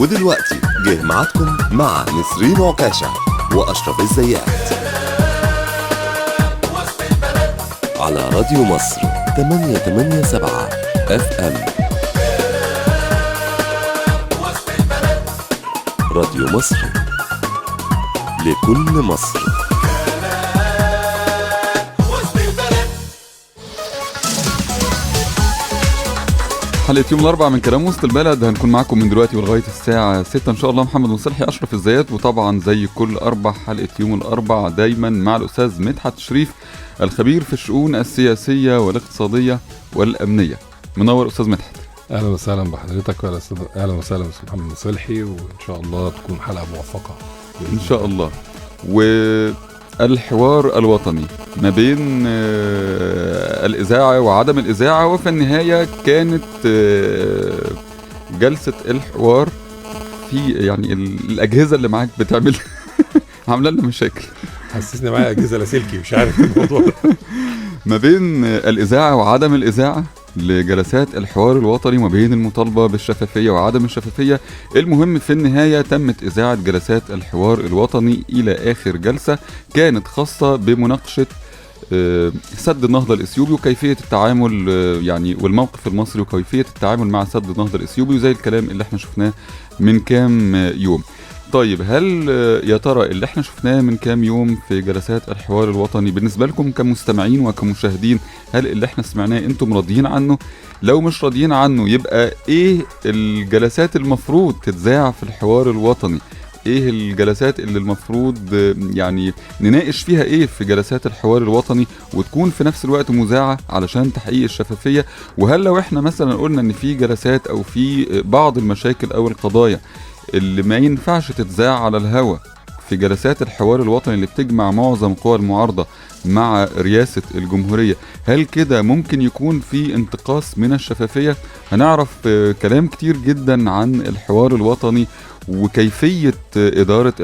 ودلوقتي جه معاكم مع نسرين عكاشة وأشرف الزيات على راديو مصر 887 FM. راديو مصر لكل مصر. حلقة يوم الأربعاء من كلام وسط البلد، هنكون معكم من دلوقتي ولغاية الساعة 6 إن شاء الله. محمد مصلحي، أشرف الزيات، وطبعا زي كل أربع حلقة يوم الأربعاء دايما مع الأستاذ مدحت شريف الخبير في الشؤون السياسية والاقتصادية والأمنية. منور أستاذ مدحت. أهلا وسهلا بحضرتك، أهلا وسهلا بأستاذ محمد مصلحي، وإن شاء الله تكون حلقة موفقة إن شاء الله. والحوار الوطني ما بين الإذاعة وعدم الإذاعة، وفي النهاية كانت جلسة الحوار في يعني الأجهزة اللي معاك بتعمل عاملة لنا مشاكل. حسسني معايا أجهزة لاسلكي، مش عارف الموضوع ما بين الإذاعة وعدم الإذاعة لجلسات الحوار الوطني، ما بين المطالبة بالشفافية وعدم الشفافية. المهم في النهاية تمت إذاعة جلسات الحوار الوطني إلى آخر جلسة كانت خاصة بمناقشة سد النهضة الإثيوبي وكيفية التعامل يعني والموقف المصري وكيفية التعامل مع سد النهضة الإثيوبي، وزي الكلام اللي احنا شفناه من كام يوم. طيب، هل يا ترى اللي احنا شفناه من كام يوم في جلسات الحوار الوطني بالنسبة لكم كمستمعين وكمشاهدين، هل اللي احنا سمعناه انتم راضيين عنه؟ لو مش راضيين عنه يبقى ايه الجلسات المفروض تتذاع في الحوار الوطني؟ ايه الجلسات اللي المفروض يعني نناقش فيها ايه في جلسات الحوار الوطني وتكون في نفس الوقت مذاعة علشان تحقيق الشفافية؟ وهل لو احنا مثلا قلنا ان في جلسات او في بعض المشاكل او القضايا اللي ما ينفعش تتذاع على الهوا في جلسات الحوار الوطني اللي بتجمع معظم قوى المعارضة مع رئاسة الجمهورية، هل كده ممكن يكون في انتقاص من الشفافية؟ هنعرف كلام كتير جدا عن الحوار الوطني وكيفية إدارة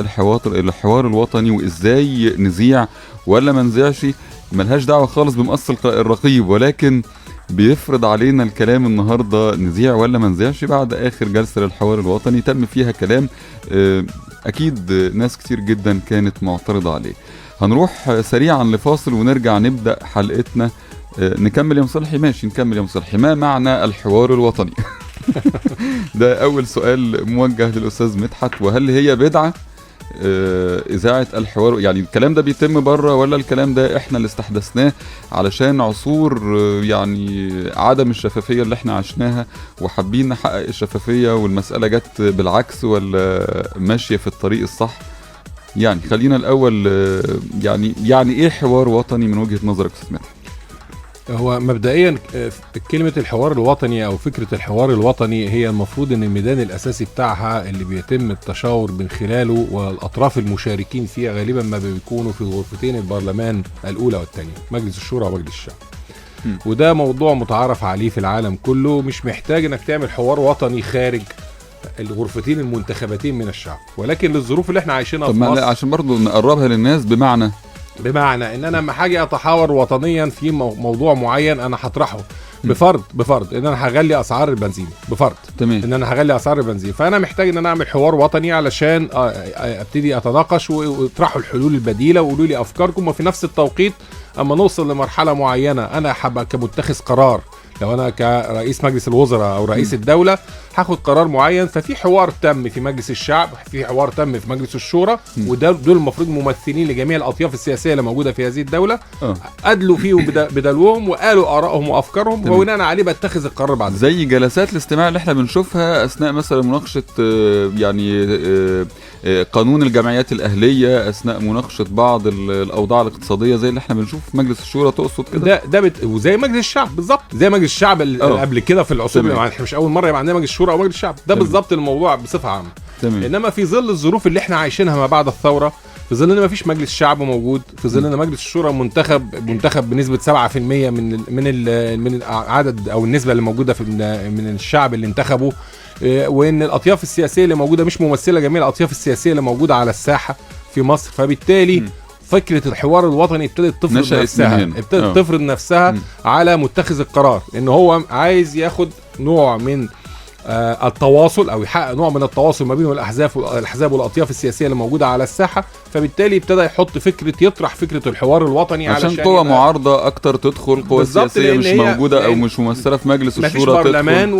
الحوار الوطني، وإزاي نذيع ولا ما نذيعش. ملهاش دعوة خالص بمقص الرقيب، ولكن بيفرض علينا الكلام النهاردة نذيع ولا ما نذيعش بعد آخر جلسة للحوار الوطني تم فيها كلام أكيد ناس كتير جدا كانت معترضة عليه. هنروح سريعا لفاصل ونرجع نبدأ حلقتنا. نكمل يا مصلحي؟ ماشي نكمل يا مصلحي. ما معنى الحوار الوطني؟ ده أول سؤال موجه للأستاذ مدحت. وهل هي بدعة إذاعة الحوار؟ يعني الكلام ده بيتم بره ولا الكلام ده إحنا اللي استحدثناه علشان عصور يعني عدم الشفافية اللي إحنا عشناها وحابين نحقق الشفافية، والمسألة جت بالعكس ولا ماشية في الطريق الصح؟ يعني خلينا الأول يعني إيه حوار وطني من وجهة نظرك أستاذ مدحت؟ هو مبدئيا كلمة الحوار الوطني أو فكرة الحوار الوطني هي المفروض أن الميدان الأساسي بتاعها اللي بيتم التشاور من خلاله والأطراف المشاركين فيها غالبا ما بيكونوا في غرفتين البرلمان الأولى والثانية، مجلس الشورى ومجلس الشعب. وده موضوع متعارف عليه في العالم كله، مش محتاج أنك تعمل حوار وطني خارج الغرفتين المنتخبتين من الشعب. ولكن للظروف اللي احنا عايشينها في مصر، عشان برضو نقربها للناس، بمعنى ان انا لما حاجه اتحاور وطنيا في موضوع معين انا هطرحه بفرض ان انا هغلي اسعار البنزين، بفرض تمام ان انا هغلي اسعار البنزين، فانا محتاج ان انا اعمل حوار وطني علشان ابتدي اتناقش واطرحوا الحلول البديله وقولوا لي افكاركم. وفي نفس التوقيت اما نوصل لمرحله معينه انا هبقى كمتخذ قرار، لو انا كرئيس مجلس الوزراء او رئيس الدوله هاخد قرار معين، ففي حوار تم في مجلس الشعب، في حوار تم في مجلس الشورى، دول المفروض ممثلين لجميع الاطياف السياسيه اللي موجوده في هذه الدوله، ادلوا فيه بدلوهم وقالوا ارائهم وافكارهم، وبناء عليه بتخذ القرار بعد. زي جلسات الاستماع اللي احنا بنشوفها اثناء مثلا مناقشه يعني قانون الجمعيات الاهليه، اثناء مناقشه بعض الاوضاع الاقتصاديه زي اللي احنا بنشوف في مجلس الشورى. تقصد كده وزي مجلس الشعب بالظبط، زي مجلس الشعب قبل كده في العصور، يعني احنا مش اول مره يبقى عندنا مجلس الشورى او مجلس الشعب، ده بالظبط الموضوع بصفه عامه. انما في ظل الظروف اللي احنا عايشينها ما بعد الثوره، في ظل ان ما فيش مجلس شعب موجود، في ظل ان مجلس الشورى منتخب بنسبه 7% من العدد او النسبه اللي موجوده من الشعب اللي انتخبوا، وان الاطياف السياسيه اللي موجوده مش ممثله جميع الاطياف السياسيه اللي موجوده على الساحه في مصر، فبالتالي فكرة الحوار الوطني ابتدت تفرض نفسها على متخذ القرار، ان هو عايز ياخد نوع من التواصل او يحقق نوع من التواصل ما بين الاحزاب والاطياف السياسيه اللي موجوده على الساحه. فبالتالي ابتدى يحط يطرح فكره الحوار الوطني عشان قوى معارضه اكتر تدخل، قوى سياسيه مش موجوده او مش ممثله في مجلس الشورى برلمان،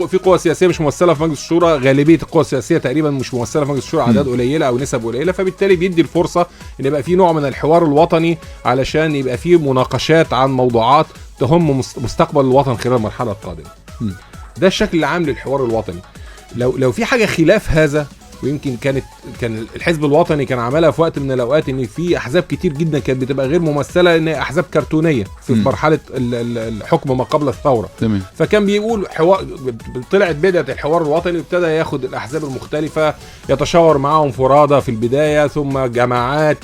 وفي قوى سياسيه مش ممثله في مجلس الشورى. غالبيه القوى السياسيه تقريبا مش ممثله في مجلس الشورى، اعداد قليله او نسب قليله. فبالتالي بيدي الفرصه ان يبقى في نوع من الحوار الوطني علشان يبقى في مناقشات عن موضوعات تهم مستقبل الوطن خلال المرحله القادمه. ده الشكل العام للحوار الوطني. لو في حاجه خلاف هذا، ويمكن كان الحزب الوطني كان عملها في وقت من الاوقات، ان في احزاب كتير جدا كانت بتبقى غير ممثله، ان احزاب كرتونيه في مرحله الحكم ما قبل الثوره. فكان بيقول طلعت بدعه الحوار الوطني، وابتدى ياخد الاحزاب المختلفه يتشاور معاهم فرادى في البدايه، ثم جماعات،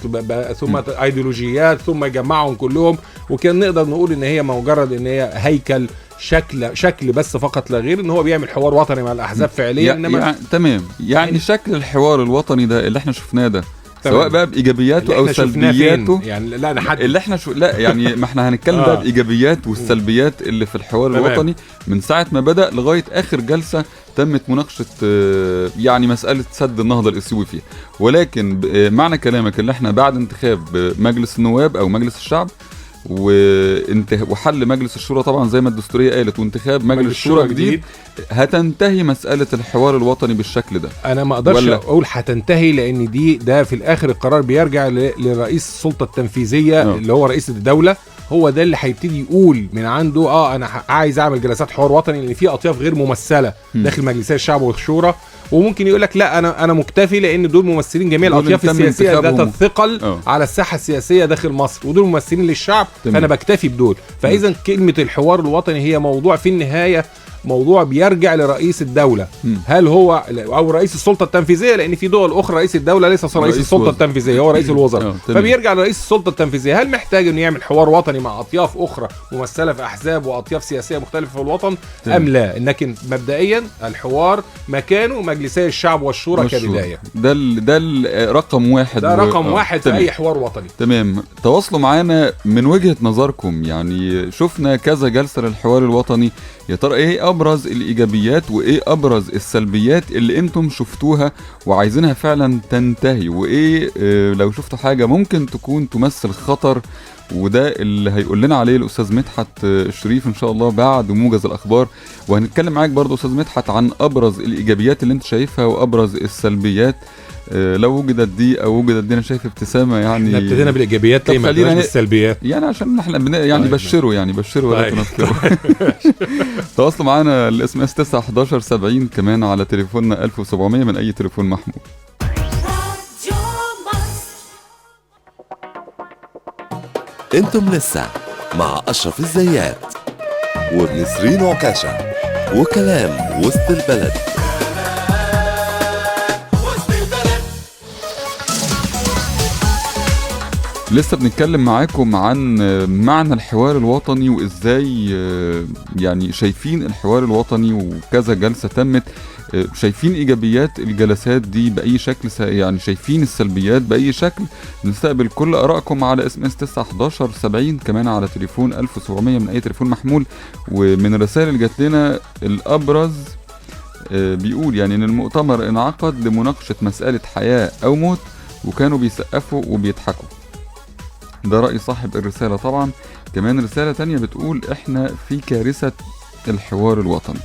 ثم ايديولوجيات، ثم يجمعهم كلهم. وكان نقدر نقول ان هي مجرد ان هي هيكل شكل بس فقط لا غير، ان هو بيعمل حوار وطني مع الاحزاب فعليا. انما تمام، يعني شكل الحوار الوطني ده اللي احنا شفناه ده، سواء بقى بايجابياته او سلبياته، يعني لا نحدد اللي احنا لا يعني ما احنا هنتكلم بقى بايجابيات والسلبيات اللي في الحوار الوطني من ساعه ما بدا لغايه اخر جلسه تمت مناقشه يعني مساله سد النهضه الاثيوبي فيها. ولكن معنى كلامك اللي احنا بعد انتخاب مجلس النواب او مجلس الشعب وحل مجلس الشورى طبعا زي ما الدستوريه قالت، وانتخاب مجلس الشورى جديد، هتنتهي مساله الحوار الوطني بالشكل ده. انا ما اقدرش اقول هتنتهي، لان ده في الاخر القرار بيرجع لرئيس السلطه التنفيذيه اللي هو رئيس الدوله. هو ده اللي هيبتدي يقول من عنده انا عايز اعمل جلسات حوار وطني، لان في اطياف غير ممثله داخل مجلسي الشعب والشورى. وممكن يقول لك لا انا مكتفي، لان دول ممثلين جميع الاطياف السياسيه ذات الثقل على الساحه السياسيه داخل مصر، ودول ممثلين للشعب. فانا بكتفي بدول. فاذا كلمه الحوار الوطني هي موضوع في النهايه موضوع بيرجع لرئيس الدولة. هل هو او رئيس السلطة التنفيذية، لان في دول اخرى رئيس الدولة ليس رئيس السلطة التنفيذية، هو رئيس الوزراء. فبيرجع لرئيس السلطة التنفيذية، هل محتاج انه يعمل حوار وطني مع اطياف اخرى ممثلة في احزاب واطياف سياسية مختلفة في الوطن ام لا؟ لكن مبدئيا الحوار مكانه مجلسي الشعب والشورى كبداية. ده رقم واحد، ده رقم واحد في اي حوار وطني. تمام. تواصلوا معانا من وجهة نظركم، يعني شفنا كذا جلسة للحوار الوطني، يا ترى ايه ابرز الايجابيات وايه ابرز السلبيات اللي انتم شفتوها وعايزينها فعلا تنتهي، وايه لو شفتوا حاجة ممكن تكون تمثل خطر؟ وده اللي هيقول لنا عليه الاستاذ مدحت الشريف ان شاء الله بعد موجز الاخبار. وهنتكلم معاك برضو استاذ مدحت عن ابرز الايجابيات اللي انت شايفها وابرز السلبيات لو وجدت دي او وجدت دي. انا شايف ابتسامه، يعني احنا ابتدينا بالايجابيات ليه ما بدناش بالسلبيات؟ يعني عشان احنا يعني بشروا ولا تنفروا. تواصلوا معانا الاسم اس 9 11 70 كمان على تليفوننا 1700 من اي تليفون محمول. انتم لسه مع اشرف الزيات ونسرين عكاشة وكلام وسط البلد. لسه بنتكلم معاكم عن معنى الحوار الوطني وازاي يعني شايفين الحوار الوطني، وكذا جلسة تمت. شايفين ايجابيات الجلسات دي باي شكل، يعني شايفين السلبيات باي شكل. بنستقبل كل ارائكم على اس ام اس 9 11 70 كمان على تليفون 1700 من اي تليفون محمول. ومن الرسائل اللي جات لنا الابرز بيقول يعني ان المؤتمر انعقد لمناقشة مسألة حياة او موت، وكانوا بيسقفوا وبيضحكوا. ده رأي صاحب الرسالة طبعا. كمان رسالة تانية بتقول احنا في كارثة الحوار الوطني.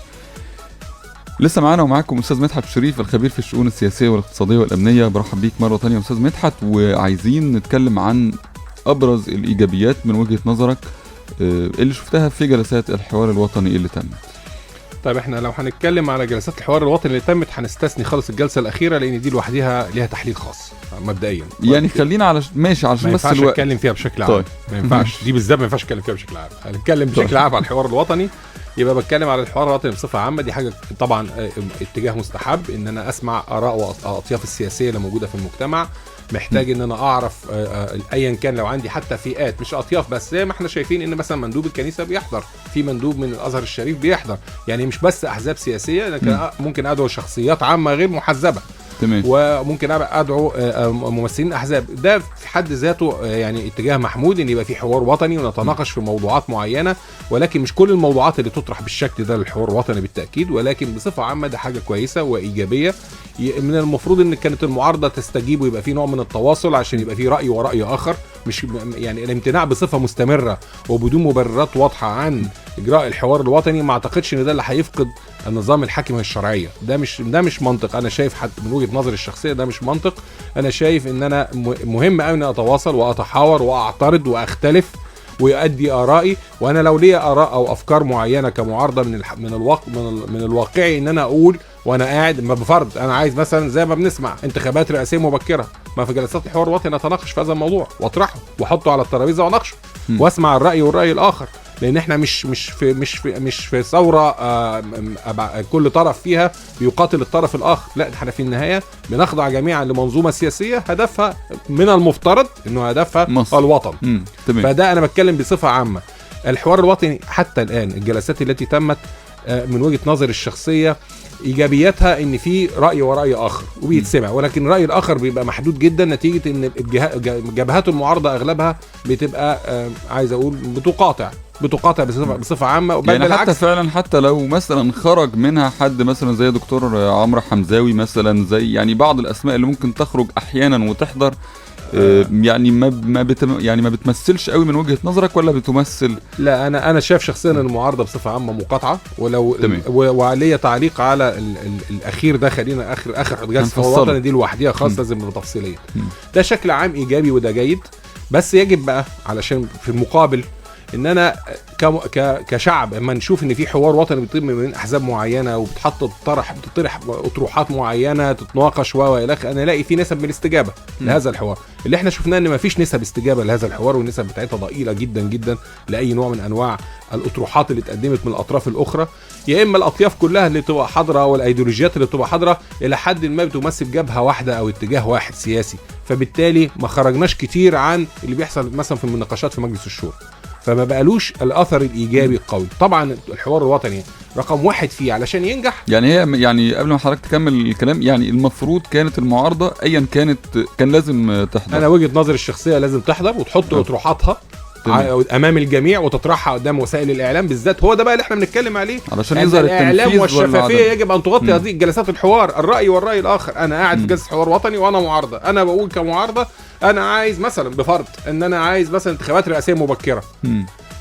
لسه معانا ومعاكم استاذ مدحت الشريف الخبير في الشؤون السياسية والاقتصادية والأمنية. برحب بيك مرة تانية استاذ مدحت، وعايزين نتكلم عن أبرز الإيجابيات من وجهة نظرك اللي شفتها في جلسات الحوار الوطني اللي تمت. طيب احنا لو هنتكلم على جلسات الحوار الوطني اللي تمت هنستثني خالص الجلسة الأخيرة، لأن دي لوحدها ليها تحليل خاص مبدئيا. يعني خلينا على ماشي علشان بس الوقت ما ينفعش اتكلم فيها بشكل عام. طيب. ما ينفعش دي بالذات، ما ينفعش اتكلم فيها بشكل عام. هنتكلم بشكل عام على الحوار الوطني، يبقى بتكلم على الحوار الوطني بصفة عامة. دي حاجة طبعا اتجاه مستحب، ان انا اسمع آراء واطياف السياسية اللي موجودة في المجتمع. محتاج ان انا اعرف ايا كان، لو عندي حتى فئات مش اطياف بس، زي ما احنا شايفين ان مثلا مندوب الكنيسه بيحضر، في مندوب من الازهر الشريف بيحضر، يعني مش بس احزاب سياسيه، لكن ممكن ادعو شخصيات عامه غير محزبه. تمام. وممكن ادعو ممثلين احزاب. ده في حد ذاته يعني اتجاه محمود، ان يبقى في حوار وطني ونتناقش في موضوعات معينه، ولكن مش كل الموضوعات اللي تطرح بالشكل ده للحوار الوطني بالتاكيد، ولكن بصفه عامه ده حاجه كويسه وايجابيه. من المفروض ان كانت المعارضه تستجيب ويبقى في نوع من التواصل عشان يبقى في راي وراي اخر، مش يعني الامتناع بصفه مستمره وبدون مبررات واضحه عن اجراء الحوار الوطني. ما اعتقدش ان ده اللي هيفقد النظام الحاكم الشرعيه. ده مش منطق. انا شايف حتى من وجهه نظري الشخصيه ده مش منطق. انا شايف ان انا مهم قوي اني اتواصل واتحاور واعترض واختلف ويؤدي ارائي، وانا لو ليا اراء او افكار معينه كمعارضه من الواقعي ان انا اقول وانا قاعد. ما بفرض انا عايز مثلا زي ما بنسمع انتخابات رئاسيه مبكره، ما في جلسات الحوار الوطني نتناقش في هذا الموضوع واطرحه واحطه على الترابيزه واناقشه واسمع الراي والراي الاخر، لان احنا مش في ثوره كل طرف فيها بيقاتل الطرف الاخر. لا، احنا في النهايه بنخضع جميعا لمنظومه سياسيه هدفها من المفترض انه هدفها مصر. الوطن. فده انا بتكلم بصفه عامه. الحوار الوطني حتى الان الجلسات التي تمت من وجهه نظري الشخصيه ايجابياتها ان في راي وراي اخر وبيتسمع، ولكن الراي الاخر بيبقى محدود جدا نتيجه ان جبهات المعارضه اغلبها بتبقى عايز اقول بتقاطع بصفه عامه. يعني حتى فعلا حتى لو مثلا خرج منها حد مثلا زي دكتور عمرو حمزاوي مثلا، زي يعني بعض الاسماء اللي ممكن تخرج احيانا وتحضر، يعني ما بتمثلش قوي من وجهة نظرك ولا بتمثل؟ لا، انا شايف شخصيا المعارضه بصفه عامه مقاطعه. ولو وعليه تعليق على الاخير ده، خلينا اخر جلسه الوطني دي لوحديها خاصه لازم تفصيليه. ده شكل عام ايجابي وده جيد، بس يجب بقى علشان في المقابل ان كشعب اما نشوف ان في حوار وطني بيتم من احزاب معينه بتطرح اطروحات معينه تتناقش والى اخره، انا الاقي في نسب من الاستجابه لهذا الحوار. اللي احنا شفناه ان ما فيش نسب استجابه لهذا الحوار، والنسب بتاعتها ضئيله جدا جدا لاي نوع من انواع الاطروحات اللي اتقدمت من الاطراف الاخرى. يا اما الاطياف كلها اللي تبقى حاضره والايديولوجيات اللي تبقى حاضره الى حد ما بتمثل جبهه واحده او اتجاه واحد سياسي، فبالتالي ما خرجناش كتير عن اللي بيحصل مثلا في المناقشات في مجلس الشورى، فما بقالوش الاثر الايجابي القوي. طبعا الحوار الوطني رقم واحد فيه علشان ينجح. يعني هي يعني قبل ما حضرتك تكمل الكلام، يعني المفروض كانت المعارضه ايا كان لازم تحضر. انا وجهه نظري الشخصيه لازم تحضر وتحط اطروحاتها امام الجميع وتطرحها قدام وسائل الاعلام بالذات. هو ده بقى اللي احنا بنتكلم عليه علشان يظهر الاعلام والشفافيه. يجب ان تغطي هذه جلسات الحوار، الراي والراي الاخر. انا قاعد في جلسه حوار وطني وانا معارضه، انا بقول كمعارضه انا عايز مثلا بفرض ان انا عايز مثلا انتخابات رئاسيه مبكره.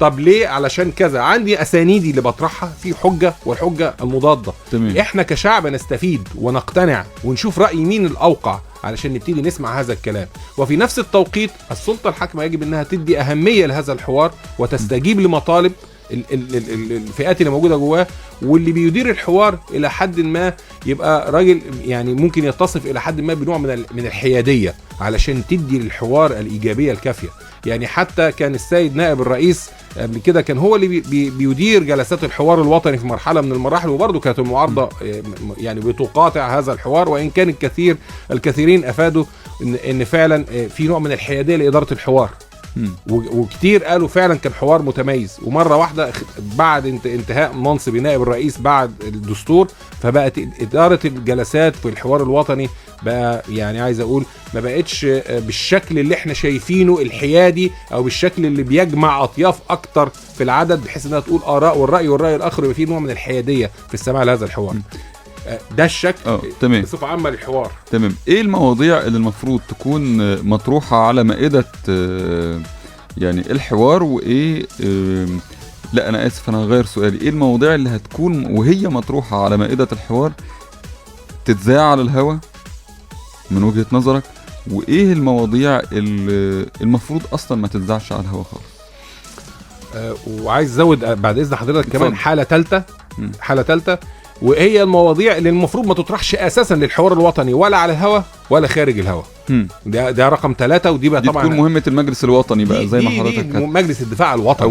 طب ليه؟ علشان كذا، عندي اسانيدي اللي بطرحها في حجه والحجه المضاده. احنا كشعب نستفيد ونقتنع ونشوف راي مين الاوقع علشان نبتدي نسمع هذا الكلام. وفي نفس التوقيت السلطه الحاكمه يجب انها تدي اهميه لهذا الحوار وتستجيب لمطالب الفئات اللي موجوده جواه، واللي بيدير الحوار الى حد ما يبقى راجل يعني ممكن يتصف الى حد ما بنوع من الحياديه علشان تدي للحوار الايجابيه الكافيه. يعني حتى كان السيد نائب الرئيس قبل كده كان هو اللي بيدير جلسات الحوار الوطني في مرحله من المراحل، وبرضه كانت المعارضه يعني بتقاطع هذا الحوار، وان كان الكثيرين افادوا ان فعلا في نوع من الحياديه لاداره الحوار. وكتير قالوا فعلا كان حوار متميز. ومره واحده بعد انتهاء منصب نائب الرئيس بعد الدستور، فبقت اداره الجلسات في الحوار الوطني بقى يعني عايز اقول ما بقتش بالشكل اللي احنا شايفينه الحيادي، او بالشكل اللي بيجمع اطياف اكتر في العدد بحيث انها تقول اراء والراي الاخر، يبقى فيه نوع من الحياديه في السماع لهذا الحوار. ده الشكل بصفه عامه للحوار. تمام. ايه المواضيع اللي المفروض تكون مطروحه على مائده يعني الحوار، وايه لا انا اسف انا هغير سؤالي، ايه المواضيع اللي هتكون وهي مطروحه على مائده الحوار تتذاع على الهوا من وجهه نظرك، وايه المواضيع اللي المفروض اصلا ما تتذاعش على الهوا خالص؟ وعايز ازود بعد اذن حضرتك كمان حاله ثالثه، وهي المواضيع اللي المفروض ما تطرحش اساسا للحوار الوطني ولا على الهوا ولا خارج الهوا. ده رقم 3، ودي بقى طبعا تكون مهمه المجلس الوطني بقى زي ما حضرتك مجلس الدفاع الوطني، او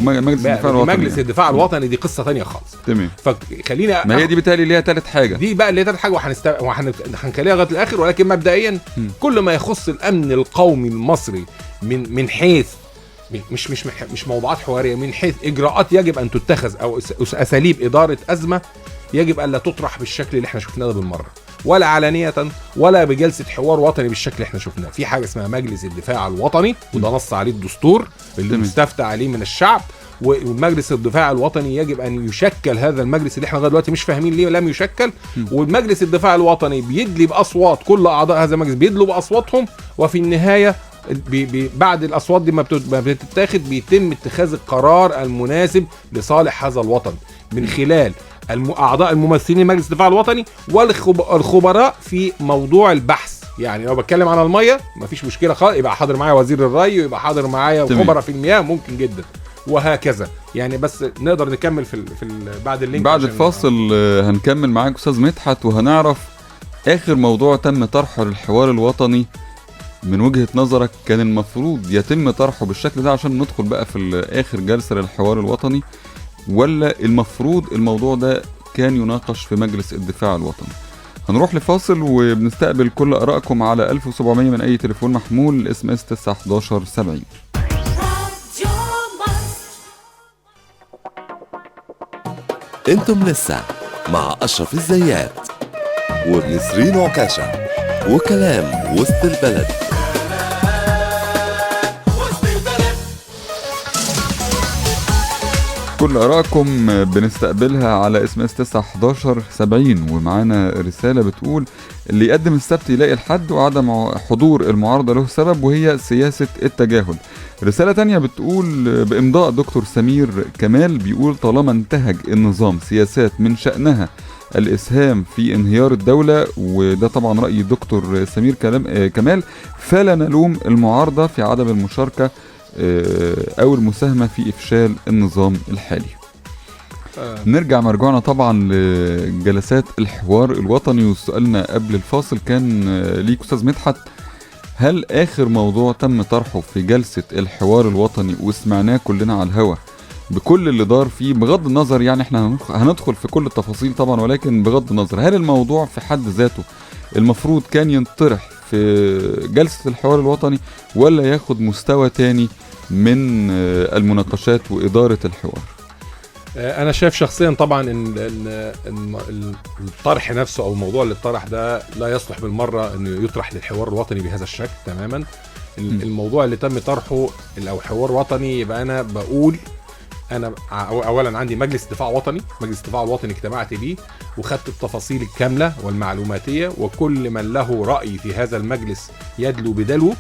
مجلس الدفاع الوطني دي قصه ثانيه خالص. تمام. فخلينا ما هي دي بالتالي ليها ثالث حاجه، دي بقى اللي هي ثالث حاجه وهنخليها لغايه الاخر. ولكن مبدئيا كل ما يخص الامن القومي المصري من حيث مش موضوعات حواريه، من حيث اجراءات يجب ان تتخذ او اساليب اداره ازمه، يجب ان لا تطرح بالشكل اللي احنا شفناه ده بالمره. ولا علانيه ولا بجلسه حوار وطني بالشكل اللي احنا شفناه. في حاجه اسمها مجلس الدفاع الوطني، وده نص عليه الدستور اللي مستفتى عليه من الشعب، ومجلس الدفاع الوطني يجب ان يشكل هذا المجلس اللي احنا لغايه دلوقتي مش فاهمين ليه لم يشكل. والمجلس الدفاع الوطني بيدلي باصوات، كل اعضاء هذا المجلس بيدلوا باصواتهم، وفي النهايه بعد الاصوات دي ما بتتاخد بيتم اتخاذ القرار المناسب لصالح هذا الوطن من خلال اعضاء الممثلين مجلس الدفاع الوطني والخبراء في موضوع البحث. يعني لو بتكلم عن الميه مفيش مشكله خالص، يبقى حاضر معايا وزير الري، ويبقى حاضر معايا خبراء في المياه، ممكن جدا، وهكذا. يعني بس نقدر نكمل في بعد اللينك بعد الفاصل. هنكمل معاك استاذ مدحت، وهنعرف اخر موضوع تم طرحه للحوار الوطني من وجهة نظرك كان المفروض يتم طرحه بالشكل ده عشان ندخل بقى في اخر جلسة للحوار الوطني، ولا المفروض الموضوع ده كان يناقش في مجلس الدفاع الوطني؟ هنروح لفاصل وبنستقبل كل آرائكم على 1700 من أي تليفون محمول، اس ام اس 91170. انتم لسه مع أشرف الزيات ونسرين عكاشة وكلام وسط البلد. كل آرائكم بنستقبلها على اس ام اس 91170، ومعانا رسالة بتقول اللي يقدم السبت يلاقي الحد، وعدم حضور المعارضة له سبب وهي سياسة التجاهل. رسالة تانية بتقول بإمضاء دكتور سمير كمال، بيقول طالما انتهج النظام سياسات من شأنها الإسهام في انهيار الدولة، وده طبعا رأي الدكتور سمير كمال، فلا نلوم المعارضة في عدم المشاركة أو المساهمة في إفشال النظام الحالي. نرجع مرجوعنا طبعا لجلسات الحوار الوطني، وسؤالنا قبل الفاصل كان ليك أستاذ مدحت، هل آخر موضوع تم طرحه في جلسة الحوار الوطني وسمعناه كلنا على الهوا بكل اللي دار فيه، بغض النظر يعني احنا هندخل في كل التفاصيل طبعا، ولكن بغض النظر هل الموضوع في حد ذاته المفروض كان ينطرح في جلسة الحوار الوطني، ولا ياخد مستوى تاني من المناقشات وإدارة الحوار؟ أنا شايف شخصيا طبعا إن الطرح نفسه أو الموضوع اللي اتطرح ده لا يصلح بالمرة إنه يطرح للحوار الوطني بهذا الشكل تماما. الموضوع اللي تم طرحه أو حوار وطني، يبقى أنا بقول أنا أولا عندي مجلس دفاع وطني، مجلس الدفاع الوطني اجتمعت بيه وخدت التفاصيل الكاملة والمعلوماتية، وكل من له رأي في هذا المجلس يدلو بدلو،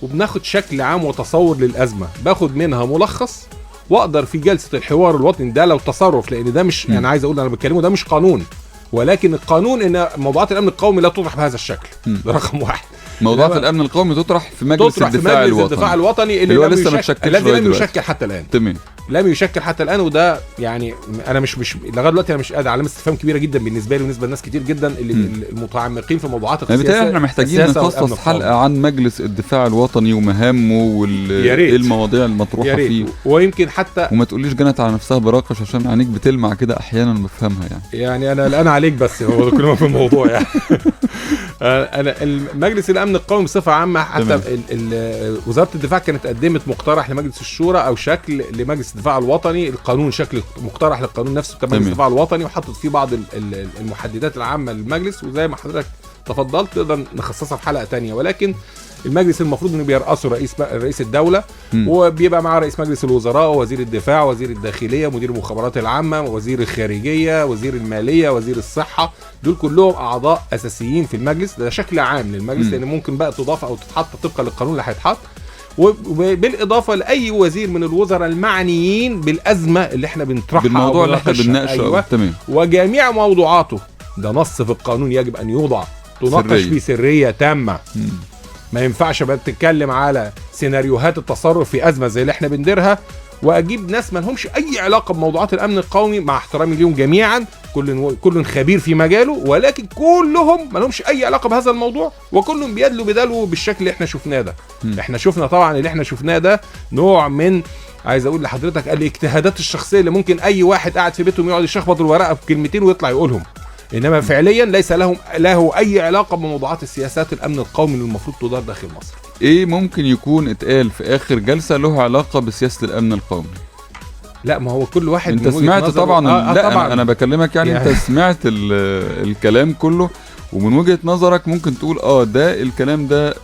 وبناخد شكل عام وتصور للأزمة، باخد منها ملخص واقدر في جلسة الحوار الوطني ده لو تصرف، لان ده مش يعني عايز اقول انا بتكلمه ده مش قانون، ولكن القانون ان موضوعات الامن القومي لا تطرح بهذا الشكل. ده رقم واحد. موضوعات الامن القومي تطرح في مجلس الدفاع الوطني اللي هو لسه الذي لم يشكل حتى الان. تمام. لم يشكل حتى الان، وده يعني انا مش لغايه دلوقتي انا مش قادر، علامه استفهام كبيره جدا بالنسبه لي وبالنسبه لناس كتير جدا اللي المتعمقين في موضوعات السياسه. يعني احنا محتاجين نخصص حلقه عن مجلس الدفاع الوطني ومهامه والمواضيع المطروحه فيه، ويمكن حتى وما تقوليش جنت على نفسها براقش عشان عينيك بتلمع كده احيانا بفهمها يعني انا الان عليك بس هو كل ما في الموضوع يعني. انا المجلس الامن القومي بصفه عامه، حتى وزاره الدفاع كانت قدمت مقترح لمجلس الشورى او شكل لمجلس الدفاع الوطني، القانون شكل مقترح للقانون نفسه بتاع مجلس الدفاع الوطني، وحطت فيه بعض المحددات العامه للمجلس، وزي ما حضرتك تفضلت نقدر نخصصها في حلقه تانية. ولكن المجلس المفروض انه بيرأسه رئيس الدوله، وبيبقى معاه رئيس مجلس الوزراء ووزير الدفاع ووزير الداخليه ومدير المخابرات العامه ووزير الخارجيه ووزير الماليه ووزير الصحه، دول كلهم اعضاء اساسيين في المجلس. ده شكل عام للمجلس، لان ممكن بقى تضاف او تتحط طبقا للقانون اللي هيتحط، وبالاضافه لاي وزير من الوزراء المعنيين بالازمه اللي احنا بنطرحها بالموضوع اللي احنا بنناقشه. أيوة. تمام. وجميع موضوعاته ده نص في القانون يجب ان يوضع تناقش فيه سريه تامه. ما ينفعش بقى تتكلم على سيناريوهات التصرف في ازمه زي اللي احنا بنديرها واجيب ناس ما لهمش اي علاقه بموضوعات الامن القومي، مع احترامي ليهم جميعا، كل خبير في مجاله، ولكن كلهم ما لهمش اي علاقه بهذا الموضوع، وكلهم بيدلوا بدلوا بالشكل اللي احنا شفناه ده. احنا شفنا طبعا اللي احنا شفناه ده نوع من، عايز اقول لحضرتك، الاجتهادات الشخصيه اللي ممكن اي واحد قاعد في بيته يقعد يشخبط الورقه بكلمتين ويطلع يقولهم، انما فعليا ليس له اي علاقه بموضوعات السياسات الامن القومي اللي المفروض تدار داخل مصر. ايه ممكن يكون اتقال في اخر جلسه له علاقه بسياسه الامن القومي؟ لا، ما هو كل واحد انت سمعت طبعا. لا طبعا. انا بكلمك يعني انت سمعت الكلام كله، ومن وجهة نظرك ممكن تقول ده الكلام ده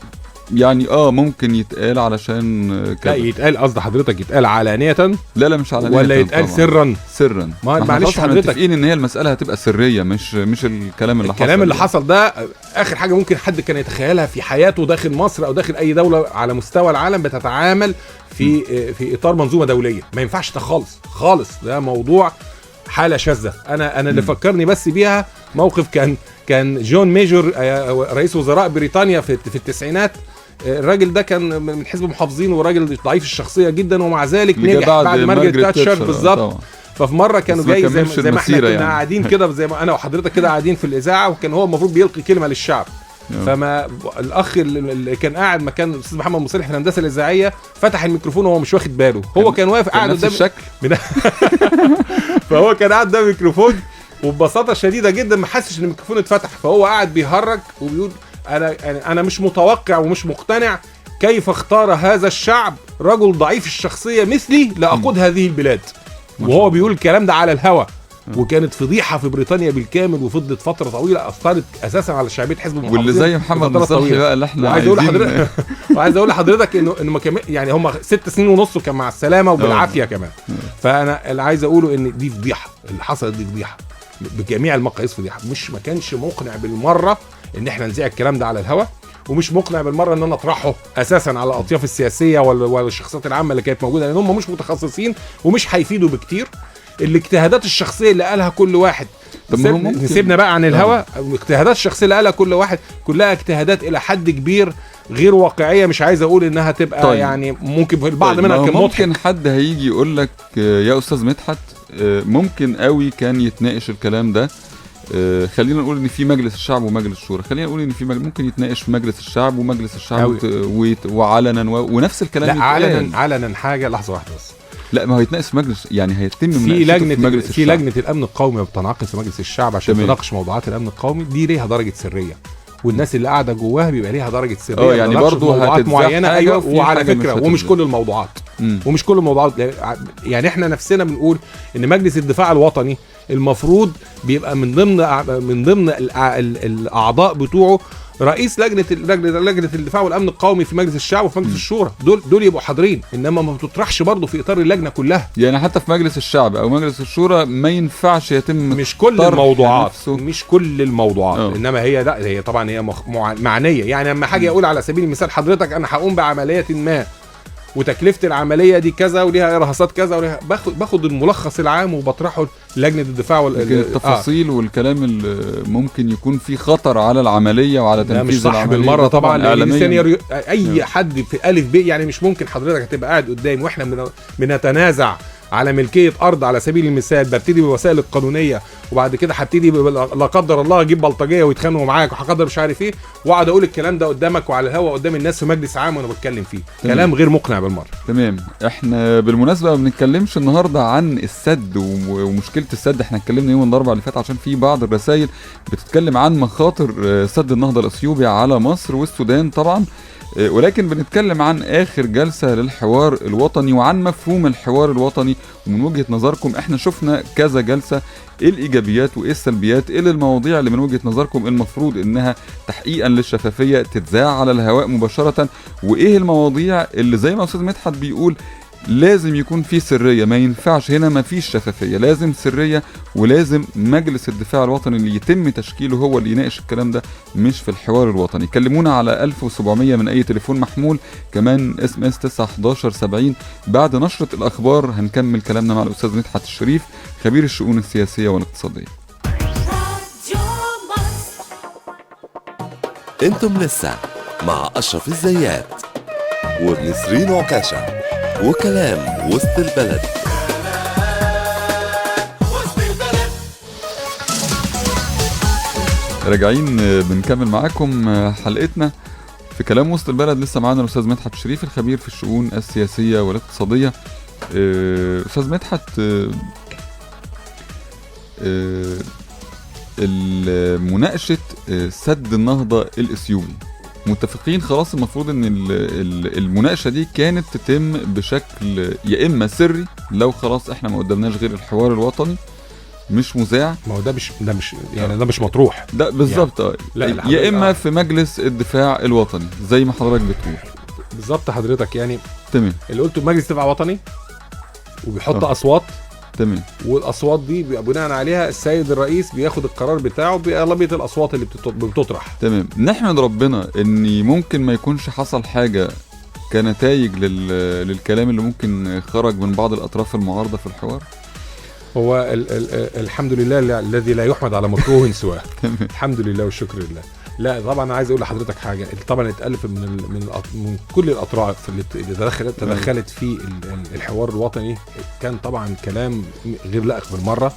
يعني ممكن يتقال علشان لا يتقال، قصد حضرتك يتقال علانية؟ لا مش علانية ولا يتقال طبعا. سرا معلش حضرتك متفقين ان هي المسألة هتبقى سرية، مش الكلام اللي حصل. الكلام اللي حصل ده اخر حاجة ممكن حد كان يتخيلها في حياته داخل مصر او داخل اي دولة على مستوى العالم بتتعامل في اطار منظومة دولية. ما ينفعش ده خالص. ده موضوع حالة شاذة. انا اللي فكرني بس بيها موقف كان جون ميجور رئيس وزراء بريطانيا في التسعينات. الراجل ده كان من حزب المحافظين وراجل ضعيف الشخصية جدا، ومع ذلك نجح بعد مارجريت تاتشر بالظبط. ففي مرة كانوا جاي زي ما احنا كنا قاعدين كده، زي ما انا وحضرتك كده قاعدين في الإذاعة، وكان هو المفروض بيلقي كلمة للشعب. فما الاخ اللي كان قاعد مكان الاستاذ محمد مصلح في الهندسه الاذاعيه فتح الميكروفون وهو مش واخد باله. هو كان واقف قاعد قدام الشكل فهو كان قاعد قدام الميكروفون وببساطه شديده جدا ما حسش ان الميكروفون اتفتح، فهو قاعد بيهرج وبيقول انا مش متوقع ومش مقتنع كيف اختار هذا الشعب رجل ضعيف الشخصيه مثلي لاقود هذه البلاد. وهو بيقول الكلام ده على الهوا، وكانت فضيحه في بريطانيا بالكامل، وفضلت فتره طويله اثرت اساسا على شعبيه حزب المحافظين. واللي زي محمد مصلحي بقى اللي احنا وعايز اقول لحضرتك انه كمان يعني هم 6 سنين ونص كان مع السلامه وبالعافيه كمان. فانا اللي عايز اقوله ان دي فضيحه، اللي حصلت دي فضيحه بجميع المقاييس، فضيحه. ما كانش مقنع بالمره ان احنا نذيع الكلام ده على الهوا، ومش مقنع بالمره ان انا اطرحه اساسا على الاطياف السياسيه ولا الشخصيات العامه اللي كانت موجوده، لان هم مش متخصصين ومش هيفيدوا بكتير. الاجتهادات الشخصيه اللي قالها كل واحد، نسيبنا بقى عن الهوا. الاجتهادات الشخصيه اللي قالها كل واحد كلها اجتهادات الى حد كبير غير واقعيه. مش عايز اقول انها تبقى يعني ممكن البعض منها كان مضحك. ممكن حد هيجي يقول لك يا استاذ مدحت ممكن قوي كان يتناقش الكلام ده. خلينا نقول ان في مجلس الشعب ومجلس الشورى، خلينا نقول ان في ممكن يتناقش في مجلس الشعب ومجلس الشعب وعلنا ونفس الكلام. لا علنا حاجه، لحظه واحده بس. لا ما هو يتناقش في مجلس، يعني هيتم في لجنه الامن القومي بتنعقد في مجلس الشعب عشان تناقش موضوعات الامن القومي. دي ليها درجه سريه، والناس اللي قاعده جواها بيبقى ليها درجه سريه. يعني برضه موضوعات معينه. ايوه، وعلى فكره ومش كل الموضوعات. يعني احنا نفسنا بنقول ان مجلس الدفاع الوطني المفروض بيبقى من ضمن الاعضاء بتوعه رئيس لجنه الدفاع والامن القومي في مجلس الشعب وفي مجلس الشورى. دول يبقوا حاضرين، انما ما بتطرحش برضه في اطار اللجنه كلها. يعني حتى في مجلس الشعب او مجلس الشورى ما ينفعش يتم مش كل الموضوعات انما هي طبعا هي معنيه. يعني لما حاجه اقول على سبيل المثال حضرتك انا هقوم بعمليه ما وتكلفه العمليه دي كذا وليها ارهاصات كذا وليها، باخد الملخص العام وبطرحه لجنه الدفاع التفاصيل والكلام اللي ممكن يكون فيه خطر على العمليه وعلى تنفيذ العمليه. مش صح بالمره طبعا. اي حد في الف ب، يعني مش ممكن حضرتك هتبقى قاعد قدامي واحنا بنتنازع على ملكيه ارض على سبيل المثال، ببتدي بالوسائل القانونيه وبعد كده هبتدي لا قدر الله اجيب بلطجيه ويتخانقوا معاك وهقدر مش عارف ايه، واقعد اقول الكلام ده قدامك وعلى الهواء قدام الناس في مجلس عام وانا بتكلم فيه. كلام غير مقنع بالمره. تمام. احنا بالمناسبه ما بنتكلمش النهارده عن السد ومشكله السد. احنا اتكلمنا يوم الاربعاء اللي فات عشان في بعض الرسائل بتتكلم عن مخاطر سد النهضه الاثيوبي على مصر والسودان طبعا، ولكن بنتكلم عن آخر جلسة للحوار الوطني وعن مفهوم الحوار الوطني. ومن وجهة نظركم احنا شفنا كذا جلسة، ايه الإيجابيات وايه السلبيات، ايه المواضيع اللي من وجهة نظركم المفروض انها تحقيقا للشفافية تتذاع على الهواء مباشرة، وايه المواضيع اللي زي ما أستاذ مدحت بيقول لازم يكون في سرية، ما ينفعش هنا ما فيش شفافية، لازم سرية، ولازم مجلس الدفاع الوطني اللي يتم تشكيله هو اللي يناقش الكلام ده مش في الحوار الوطني. كلمونا على 1700 من اي تليفون محمول، كمان SMS 91170. بعد نشرة الاخبار هنكمل كلامنا مع الاستاذ مدحت الشريف خبير الشؤون السياسية والاقتصادية. انتم لسه مع اشرف الزيات ونسرين عكاشة وكلام وسط البلد. راجعين بنكمل معاكم حلقتنا في كلام وسط البلد. لسه معانا الاستاذ مدحت الشريف الخبير في الشؤون السياسيه والاقتصاديه. استاذ مدحت، مناقشه سد النهضه الاثيوبي متفقين خلاص، المفروض ان المناقشه دي كانت تتم بشكل يا اما سري لو خلاص احنا ما قدمناش غير الحوار الوطني، مش مذاع. ما هو ده مش يعني ده مش مطروح ده بالظبط يعني. يا اما في مجلس الدفاع الوطني زي ما حضرتك بتقول بالظبط حضرتك يعني. تمام. اللي قلته مجلس دفاع وطني وبيحط اصوات. تمام. والاصوات دي بناء عليها السيد الرئيس بياخد القرار بتاعه باغلبيه الاصوات اللي بتطرح. تمام. نحمد ربنا ان ممكن ما يكونش حصل حاجه كنتائج للكلام اللي ممكن خرج من بعض الاطراف المعارضه في الحوار. هو الحمد لله الذي لا يحمد على مكروه سواه. الحمد لله والشكر لله. لا طبعا انا عايز اقول لحضرتك حاجه، طبعا اتالف من كل الاطراف اللي تدخلت في الحوار الوطني، كان طبعا كلام غير لائق بالمره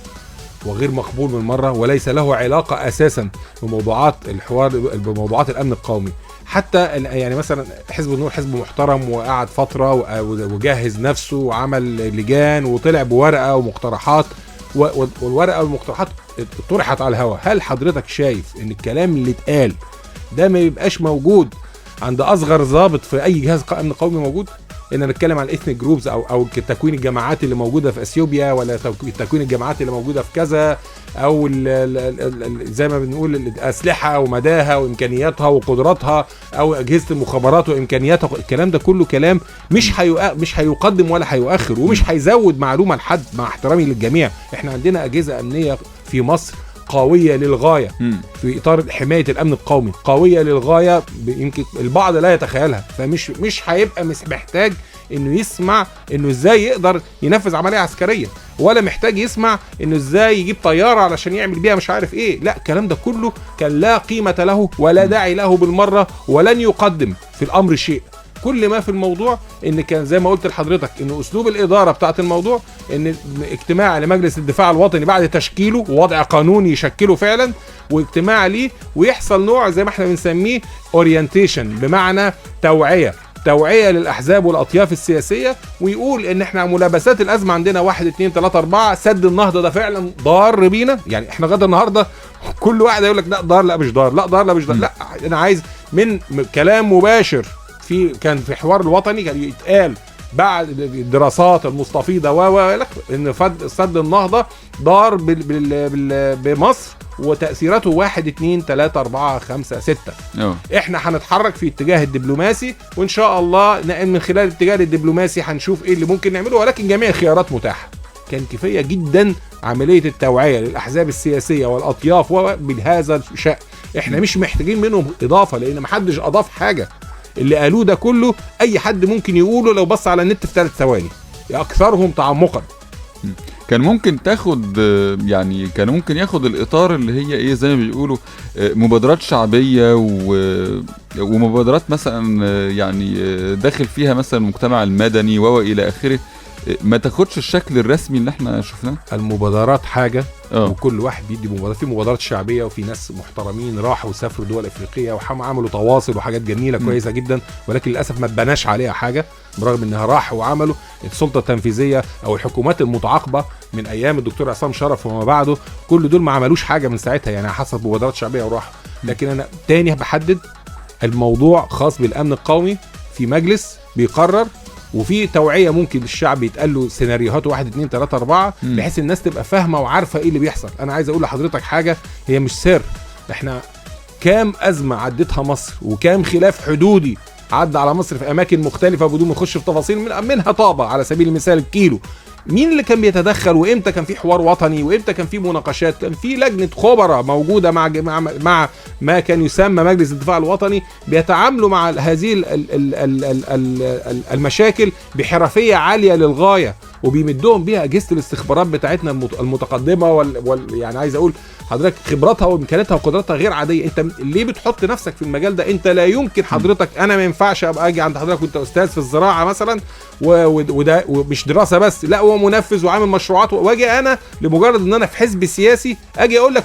وغير مقبول بالمره، وليس له علاقه اساسا بموضوعات الحوار، بموضوعات الامن القومي. حتى يعني مثلا حزب النور حزب محترم وقعد فتره وجهز نفسه وعمل لجان وطلع بورقه ومقترحات، والورقه والمقترحات طرحت على الهواء. هل حضرتك شايف ان الكلام اللي اتقال ده ما يبقاش موجود عند اصغر ضابط في اي جهاز امن قومي موجود؟ ان نتكلم عن الاثنيك جروبز او تكوين الجماعات اللي موجوده في اثيوبيا، ولا تكوين الجماعات اللي موجوده في كذا، او زي ما بنقول الاسلحه ومداها وامكانياتها وقدراتها، او اجهزه المخابرات وامكانياتها. الكلام ده كله كلام مش هيقدم ولا هيؤخر، ومش هيزود معلومه لحد، مع احترامي للجميع. احنا عندنا اجهزه امنيه في مصر قوية للغاية في إطار حماية الأمن القومي، قوية للغاية يمكن البعض لا يتخيلها. فمش هيبقى محتاج إنه يسمع إنه إزاي يقدر ينفذ عملية عسكرية، ولا محتاج يسمع إنه إزاي يجيب طيارة علشان يعمل بيها مش عارف إيه. لا، الكلام ده كله كان لا قيمة له ولا داعي له بالمرة، ولن يقدم في الأمر شيء. كل ما في الموضوع ان كان زي ما قلت لحضرتك ان اسلوب الاداره بتاعه الموضوع ان اجتماع لمجلس الدفاع الوطني بعد تشكيله ووضع قانون يشكله فعلا، واجتماع ليه ويحصل نوع زي ما احنا بنسميه اورينتيشن، بمعنى توعية للأحزاب والأطياف السياسية، ويقول إن إحنا ملابسات الأزمة عندنا 1 2 3 4. سد النهضة ده فعلا ضار بينا، يعني إحنا غدا النهاردة كل واحد يقول لك لا ضار لا مش ضار، لا ضار لا مش ضار. لا، أنا عايز من كلام مباشر كان في حوار الوطني كان يتقال بعد الدراسات المستفيضة ان سد النهضة ضار بمصر وتأثيراته 1 2 3 4 5 6. احنا هنتحرك في اتجاه الدبلوماسي، وان شاء الله من خلال الاتجاه الدبلوماسي هنشوف ايه اللي ممكن نعمله، ولكن جميع الخيارات متاحة. كان كفاية جدا عملية التوعية للأحزاب السياسية والأطياف بهذا الشأن. احنا مش محتاجين منهم إضافة، لأن محدش أضاف حاجة. اللي قالوه ده كله اي حد ممكن يقوله لو بص على النت في 3 ثواني، اكثرهم تعمقا. كان ممكن تاخد يعني كان ممكن ياخد الاطار اللي هي ايه زي ما بيقولوا مبادرات شعبيه ومبادرات مثلا يعني داخل فيها مثلا المجتمع المدني والى اخره، ما تاخدش الشكل الرسمي اللي احنا شفناه. المبادرات حاجه وكل واحد بيدي مبادرات، في مبادرات شعبيه وفي ناس محترمين راحوا وسافروا دول افريقيه وعملوا تواصل وحاجات جميله كويسه جدا، ولكن للاسف ما اتبناش عليها حاجه برغم انها راحوا وعملوا. السلطه التنفيذيه او الحكومات المتعاقبه من ايام الدكتور عصام شرف وما بعده كل دول ما عملوش حاجه من ساعتها، يعني حصلت مبادرات شعبيه وراحوا. لكن انا تاني بحدد الموضوع خاص بالامن القومي في مجلس بيقرر، وفي توعية ممكن للشعب يتقال له سيناريوهات 1 2 3 4 بحيث الناس تبقى فاهمة وعارفة ايه اللي بيحصل. انا عايز اقول لحضرتك حاجة هي مش سر، احنا كام ازمة عدتها مصر وكام خلاف حدودي عدى على مصر في اماكن مختلفة بدون ما نخش في تفاصيل، منها طابة على سبيل المثال الكيلو. مين اللي كان بيتدخل وامتى كان في حوار وطني وامتى كان في مناقشات؟ كان في لجنة خبراء موجودة مع ما كان يسمى مجلس الدفاع الوطني، بيتعاملوا مع هذه المشاكل بحرفية عالية للغاية، وبيمدهم بيها أجهزة الاستخبارات بتاعتنا المتقدمة يعني عايز أقول حضرتك خبراتها وإمكانياتها وقدراتها غير عادية. أنت ليه بتحط نفسك في المجال ده؟ أنت لا يمكن حضرتك، أنا ما ينفعش أبقى أجي عند حضرتك وأنت أستاذ في الزراعة مثلا وده ومش دراسة بس، لا هو منفذ وعامل مشروعات، واجي أنا لمجرد إن أنا في حزب سياسي أجي أقول لك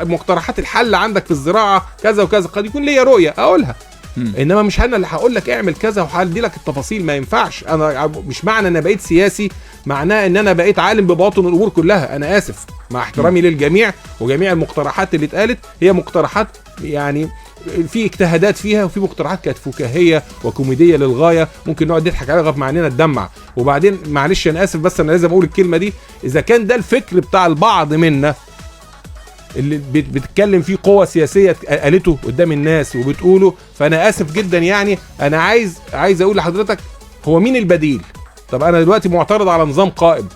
مقترحات الحل عندك في الزراعة كذا وكذا، قد يكون ليا رؤية أقولها، انما مش انا اللي هقول لك اعمل كذا وهدي لك التفاصيل. ما ينفعش. انا مش معنى ان انا بقيت سياسي معناه ان انا بقيت عالم بباطن الامور كلها. انا اسف مع احترامي للجميع، وجميع المقترحات اللي اتقالت هي مقترحات يعني في اجتهادات فيها وفي مقترحات كانت فكاهيه وكوميديه للغايه، ممكن نقعد نضحك عليها لغايه ما عينينا تدمع. وبعدين معلش انا اسف بس انا لازم اقول الكلمه دي، اذا كان ده الفكر بتاع البعض منا اللي بتتكلم فيه قوة سياسية قالته قدام الناس وبتقوله، فأنا آسف جدا. يعني أنا عايز أقول لحضرتك هو مين البديل؟ طب أنا دلوقتي معترض على نظام قائم،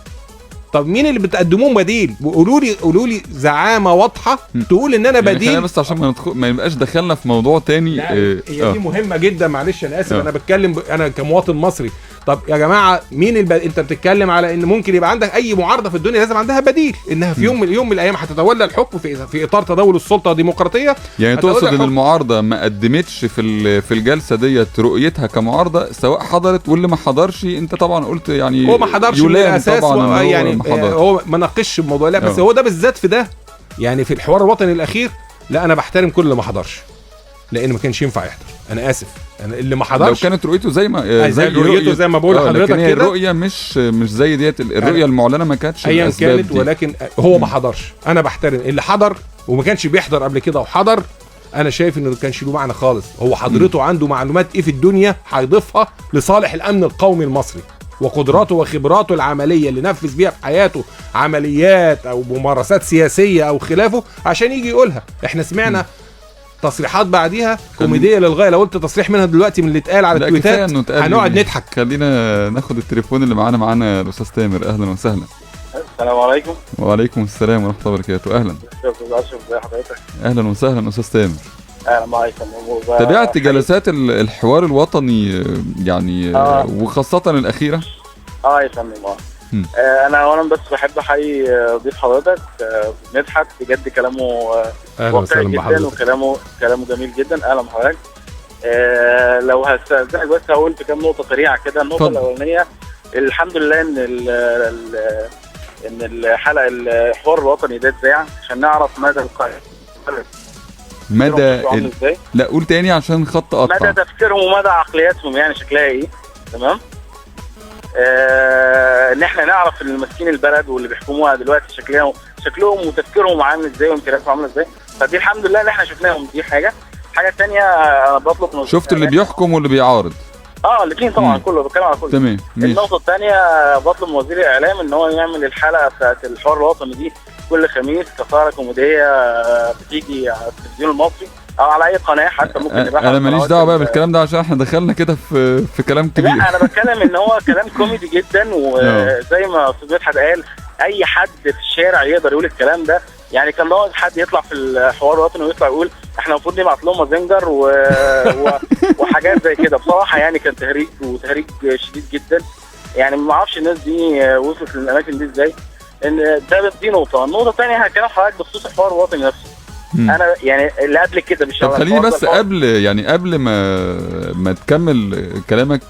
طب مين اللي بتقدموه بديل؟ وقولوا لي زعامه واضحه تقول ان انا بديل. يعني بس عشان ما يبقاش دخلنا في موضوع تاني. هي دي مهمه جدا، معلش انا اسف. انا بتكلم انا كمواطن مصري. طب يا جماعه مين انت بتتكلم على ان ممكن يبقى عندك اي معارضه في الدنيا لازم عندها بديل، انها في يوم من الايام هتتولى الحكم في اطار تداول السلطه ديمقراطيه. يعني تقصد ان المعارضه ما قدمتش في الجلسه ديت رؤيتها كمعارضه، سواء حضرت واللي ما حضرش. انت طبعا قلت يعني هو ما حضرش من الاساس، يعني هو ما ناقشش الموضوع. لا بس هو ده بالذات في ده، يعني في الحوار الوطني الاخير، لا انا بحترم كل اللي ما حضرش، لان ما كانش ينفع يحضر. انا اسف، انا اللي ما حضرش لو كانت رؤيته زي ما رؤيته زي ما بقول لحضرتك كده، الرؤيه مش زي ديت الرؤيه المعلنه ما كانتش ايا كانت دي. ولكن هو ما حضرش. انا بحترم اللي حضر وما كانش بيحضر قبل كده وحضر. انا شايف انه ما كانش له معنى خالص. هو حضرته عنده معلومات ايه في الدنيا هيضيفها لصالح الامن القومي المصري، وقدراته وخبراته العمليه اللي نفذ بيها في حياته عمليات او ممارسات سياسيه او خلافه، عشان يجي يقولها. احنا سمعنا تصريحات بعديها كوميديه للغايه. لو قلت تصريح منها دلوقتي من اللي اتقال على التويتات هنقعد نضحك. خلينا ناخد التليفون اللي معانا الاستاذ تامر. اهلا وسهلا. السلام عليكم. وعليكم السلام ورحمه الله وبركاته. اهلا استاذ اشرف، ازي حضرتك؟ اهلا وسهلا استاذ تامر. اهلا معاك. تابعت جلسات الحوار الوطني يعني وخاصه الاخيره؟ يا فندم. انا اولا بس بحب احيي ضيف حضرتك. مدحت بجد كلامه واقعي جدا وكلامه جميل جدا. اهلا بحضرتك. لو هستأذنك بس هقول في كام نقطه سريعه كده. النقطه الاولانيه، الحمد لله ان الحلقه الحوار الوطني ده اتذاع عشان نعرف مدى لا قول تاني عشان خط قطع. مدى تفكيرهم ومدى عقلياتهم، يعني شكلها ايه. تمام. ان احنا نعرف اللي ماسكين البلد واللي بيحكموها دلوقتي شكلهم وتفكيرهم عامل ازاي وامكانياتهم عامله ازاي. فدي الحمد لله ان احنا شفناهم. دي حاجه ثانيه انا بطلب من شفت اللي بيحكم واللي بيعارض. الاثنين طبعا. كله بتكلم على كله. تمام. النقطه الثانيه، بطلب من وزير الاعلام ان هو يعمل الحلقه بتاعت الحوار الوطني دي كل خميس كفاره كوميديه بتيجي على التلفزيون المصري او على اي قناه حتى. ممكن انا ماليش دعوه بقى بالكلام ده عشان احنا دخلنا كده في كلام كبير. لا انا بتكلم ان هو كلام كوميدي جدا، وزي ما استاذ مدحت قال اي حد في الشارع يقدر يقول الكلام ده. يعني كان ناقص حد يطلع في الحوار الوطني ويطلع يقول احنا المفروض نبعت لهم مازنجر وحاجات زي كده. بصراحه يعني كان تهريج شديد جدا. يعني ما اعرفش الناس دي وصلت للاماكن دي ازاي. ان دي نقطه. النقطه الثانيه هكلم حضرتك بخصوص الحوار الوطني نفسه. انا يعني اللي قبل كده مش. طب خليني بس قبل ما تكمل كلامك،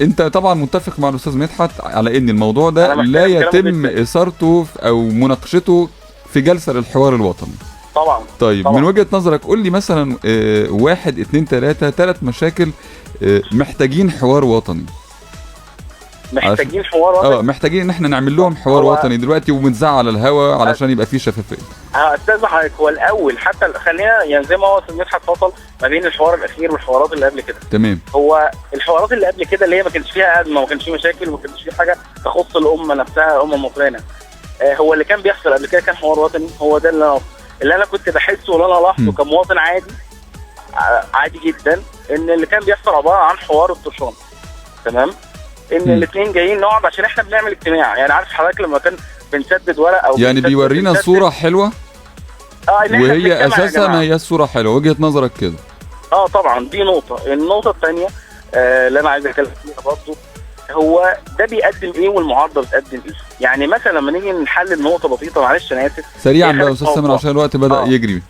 انت طبعا متفق مع الاستاذ مدحت على ان الموضوع ده لا يتم اثارته او مناقشته في جلسه للحوار الوطني. طبعا. طيب طبعا. من وجهه نظرك قول لي مثلا 1 2 3 مشاكل محتاجين حوار وطني. محتاجين حوار وطني. محتاجين ان احنا نعمل لهم حوار وطني دلوقتي وبنزعل على الهوا علشان يبقى فيه شفافيه. استاذ حضرتك، هو الاول حتى خلينا يعني زي ما هو استاذ مدحت فصل ما بين الحوار الاخير والحوارات اللي قبل كده. تمام. هو الحوارات اللي قبل كده اللي هي ما كانش فيها ازمه وما كانش فيه مشاكل وما كانش فيه حاجه تخص الامه نفسها، الامه المصريه. هو اللي كان بيحصل قبل كده كان حوار وطني. هو ده اللي انا كنت بحسه واللي انا لاحظه كمواطن عادي جدا، ان اللي كان بيحصل عباره عن حوار الطرشان. تمام. ان الاثنين جايين نقعد عشان احنا بنعمل اجتماع. يعني عارف حضرتك لما كان بنسدد ورق او يعني بيورينا صوره حلوه وهي اساسا ما هي الصوره حلوه. وجهه نظرك كده؟ طبعا. دي نقطه. النقطه الثانيه اللي انا عايز اتكلم فيها برضه، هو ده بيقدم ايه والمعارضه بتقدم ايه. يعني مثلا لما نيجي نحلل نقطه بسيطه، معلش انا اسف سريعا بقى يا استاذ سامر عشان الوقت بدا يجري.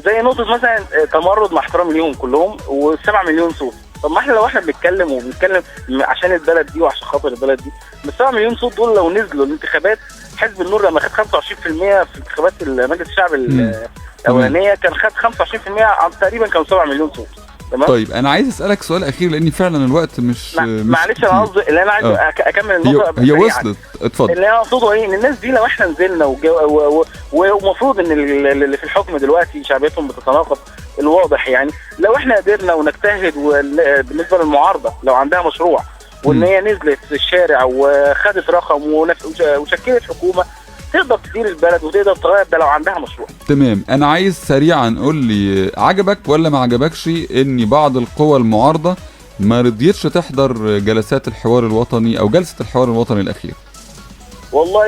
زي نقطه مثلا تمرد، مع احترامي ليهم كلهم، و7 مليون صوت. طب ما احنا لو احنا بنتكلم عشان البلد دي وعشان خاطر البلد دي، بس 7 مليون صوت دول لو نزلوا الانتخابات، حزب النور لما خد 25% في انتخابات مجلس الشعب الاولانيه كان خد 25% تقريبا، كانوا 7 مليون صوت. تمام. طيب انا عايز اسالك سؤال اخير لان فعلا الوقت مش معلش انا قصدي اللي انا عايز اكمل النقطه. هي وصلت. اتفضل. اللي انا اقصده ايه، ان الناس دي لو احنا نزلنا ومفروض ان اللي في الحكم دلوقتي شعبيتهم بتتناقض، الواضح. يعني لو احنا قدرنا ونجتهد، بالنسبه للمعارضه لو عندها مشروع وان هي نزلت في الشارع وخدت رقم وشكلت حكومه تقدر تدير البلد وتقدر تغير، ده لو عندها مشروع. تمام. انا عايز سريعا قول لي، عجبك ولا ما عجبكش ان بعض القوى المعارضه ما رضيتش تحضر جلسات الحوار الوطني او جلسه الحوار الوطني الاخير؟ والله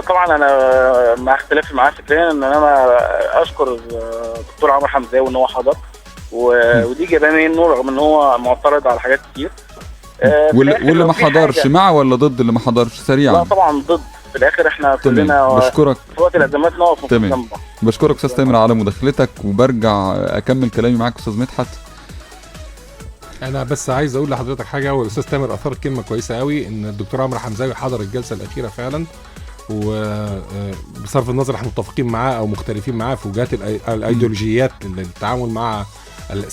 طبعا انا مع اختلافي معاه فكريا ان انا اشكر الدكتور عمرو حمزاوي ان هو حضر ودي جابها منه رغم ان هو معترض على حاجات كتير. واللي ما حضرش مع ولا ضد اللي ما حضرش سريعا؟ لا طبعا ضد. في الاخر احنا كلنا بشكرك في وقت الازمات نقف جنب بعض. بشكرك استاذ تامر على مداخلتك، وبرجع اكمل كلامي معاك استاذ مدحت. انا بس عايز اقول لحضرتك حاجه، والاستاذ تامر اثار كلمه كويسه قوي، ان الدكتور عمرو حمزاوي حضر الجلسه الاخيره فعلا، وبصرف النظر احنا متفقين معاه او مختلفين معاه في وجهات الايديولوجيات للتعامل مع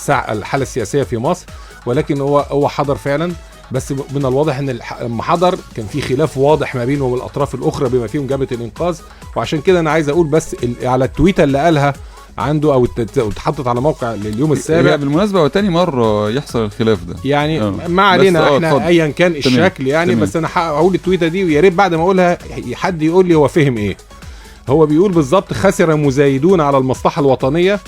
الحاله السياسيه في مصر، ولكن هو حضر فعلا. بس من الواضح ان لما حضر كان في خلاف واضح ما بينه وبين الاطراف الاخرى بما فيهم جبهه الانقاذ. وعشان كده انا عايز اقول بس على التويته اللي قالها عنده او اتحطت على موقع لليوم السابع. بالمناسبه هو تاني مره يحصل الخلاف ده يعني. ما علينا احنا ايا كان الشكل يعني. بس انا هقول التويته دي، ويا ريت بعد ما اقولها حد يقول لي هو فهم ايه. هو بيقول بالظبط: خسر مزايدون على المصلحه الوطنيه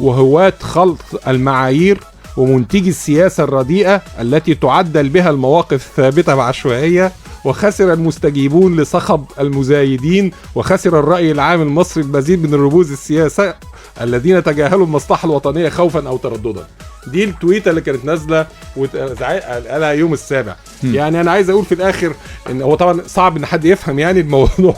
وهواة خلط المعايير ومنتجي السياسة الرديئة التي تعدل بها المواقف الثابتة بعشوائية، وخسر المستجيبون لصخب المزايدين، وخسر الرأي العام المصري المزيد من الرموز السياسة الذين تجاهلوا المصلحة الوطنية خوفا أو ترددا. دي التويتة اللي كانت نازلة قالها يوم السابع. يعني أنا عايز أقول في الآخر إن هو طبعا صعب إن حد يفهم يعني الموضوع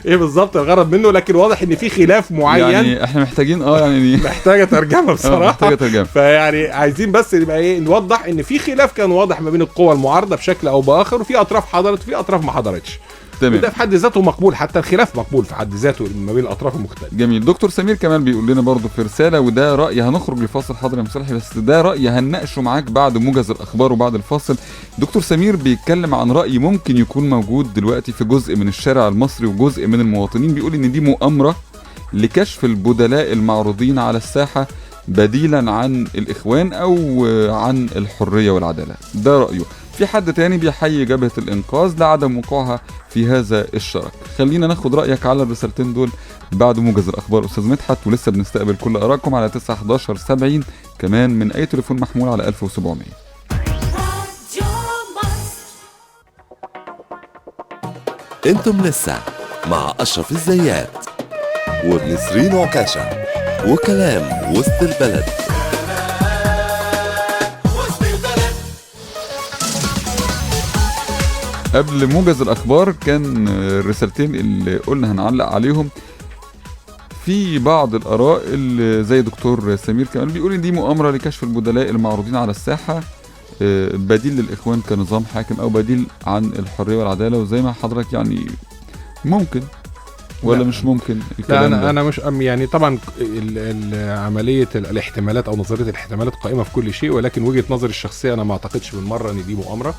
إيه بالظبط الغرض منه، لكن واضح إن في خلاف معين يعني إحنا محتاجين يعني محتاجة ترجمة بصراحة. محتاجة ترجمة. فيعني عايزين بس يبقى إيه، نوضح إن في خلاف كان واضح ما بين القوى المعارضة بشكل أو بآخر، وفي أطراف حضرت وفي أطراف ما حضرتش. وده في حد ذاته مقبول، حتى الخلاف مقبول في حد ذاته ما بين الاطراف المختلفه. جميل. دكتور سمير كمال بيقول لنا برضه في رساله، وده راي هنخرج لفاصل حاضر يا مصلحي، بس ده راي هنناقشه معاك بعد موجز الاخبار وبعد الفاصل. دكتور سمير بيتكلم عن راي ممكن يكون موجود دلوقتي في جزء من الشارع المصري وجزء من المواطنين. بيقول ان دي مؤامره لكشف البدلاء المعروضين على الساحه بديلا عن الاخوان او عن الحريه والعداله. ده رايه. في حد تاني بيحيي جبهة الإنقاذ لعدم وقوعها في هذا الشرك. خلينا ناخد رأيك على الرسالتين دول بعد موجز الأخبار أستاذ مدحت، ولسه بنستقبل كل آرائكم على 91170 كمان من أي تليفون محمول على 1700. انتم لسه مع أشرف الزيات ونسرين عكاشة وكلام وسط البلد. قبل موجز الأخبار كان الرسالتين اللي قلنا هنعلق عليهم. في بعض الآراء اللي زي دكتور سمير كمان بيقول إن دي مؤامرة لكشف البدلاء المعروضين على الساحة بديل للإخوان كنظام حاكم أو بديل عن الحرية والعدالة. وزي ما حضرتك يعني ممكن ولا مش ممكن الكلام لا ده؟ أنا مش يعني طبعا عملية الاحتمالات أو نظرية الاحتمالات قائمة في كل شيء، ولكن وجهة نظري الشخصية أنا ما أعتقدش بالمرة إن دي مؤامرة.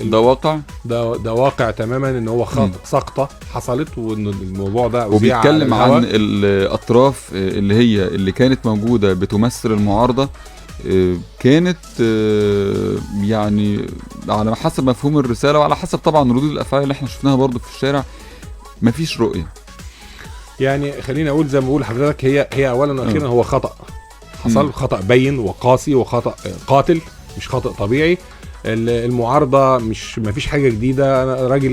ده واقع، ده واقع تماما ان هو سقطه حصلت، وان الموضوع ده وبيتكلم عن الاطراف اللي كانت موجوده بتمثل المعارضه. كانت يعني على حسب مفهوم الرساله وعلى حسب طبعا ردود الافعال اللي احنا شفناها برضو في الشارع مفيش رؤيه. يعني خليني اقول زي ما بقول لحضرتك، هي اولا واخيرا هو خطا حصل، خطا بين وقاسي وخطا قاتل مش خطا طبيعي. المعارضه ما فيش حاجه جديده. انا راجل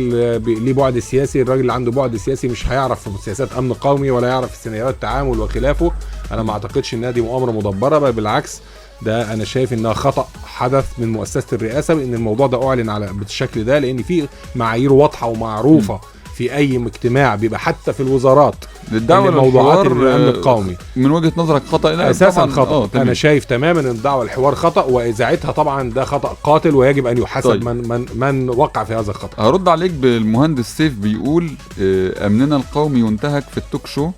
ليه بعد سياسي، الراجل اللي عنده بعد سياسي مش هيعرف في سياسات امن قومي ولا يعرف في سيناريوهات التعامل وخلافه. انا ما اعتقدش انها دي مؤامره مدبره، بل بالعكس ده انا شايف انها خطا حدث من مؤسسه الرئاسه، بان الموضوع ده اعلن على بالشكل ده، لان في معايير واضحه ومعروفه في اي اجتماع بيبقى حتى في الوزارات للدعوه للموضوعات الامن القومي. من وجهه نظرك خطا اساسا خطا. انا شايف تماما ان الدعوه للحوار خطا، واذاعتها طبعا ده خطا قاتل ويجب ان يحاسب. طيب. من وقع في هذا الخطا. هرد عليك بالمهندس سيف بيقول امننا القومي ينتهك في التوك شو،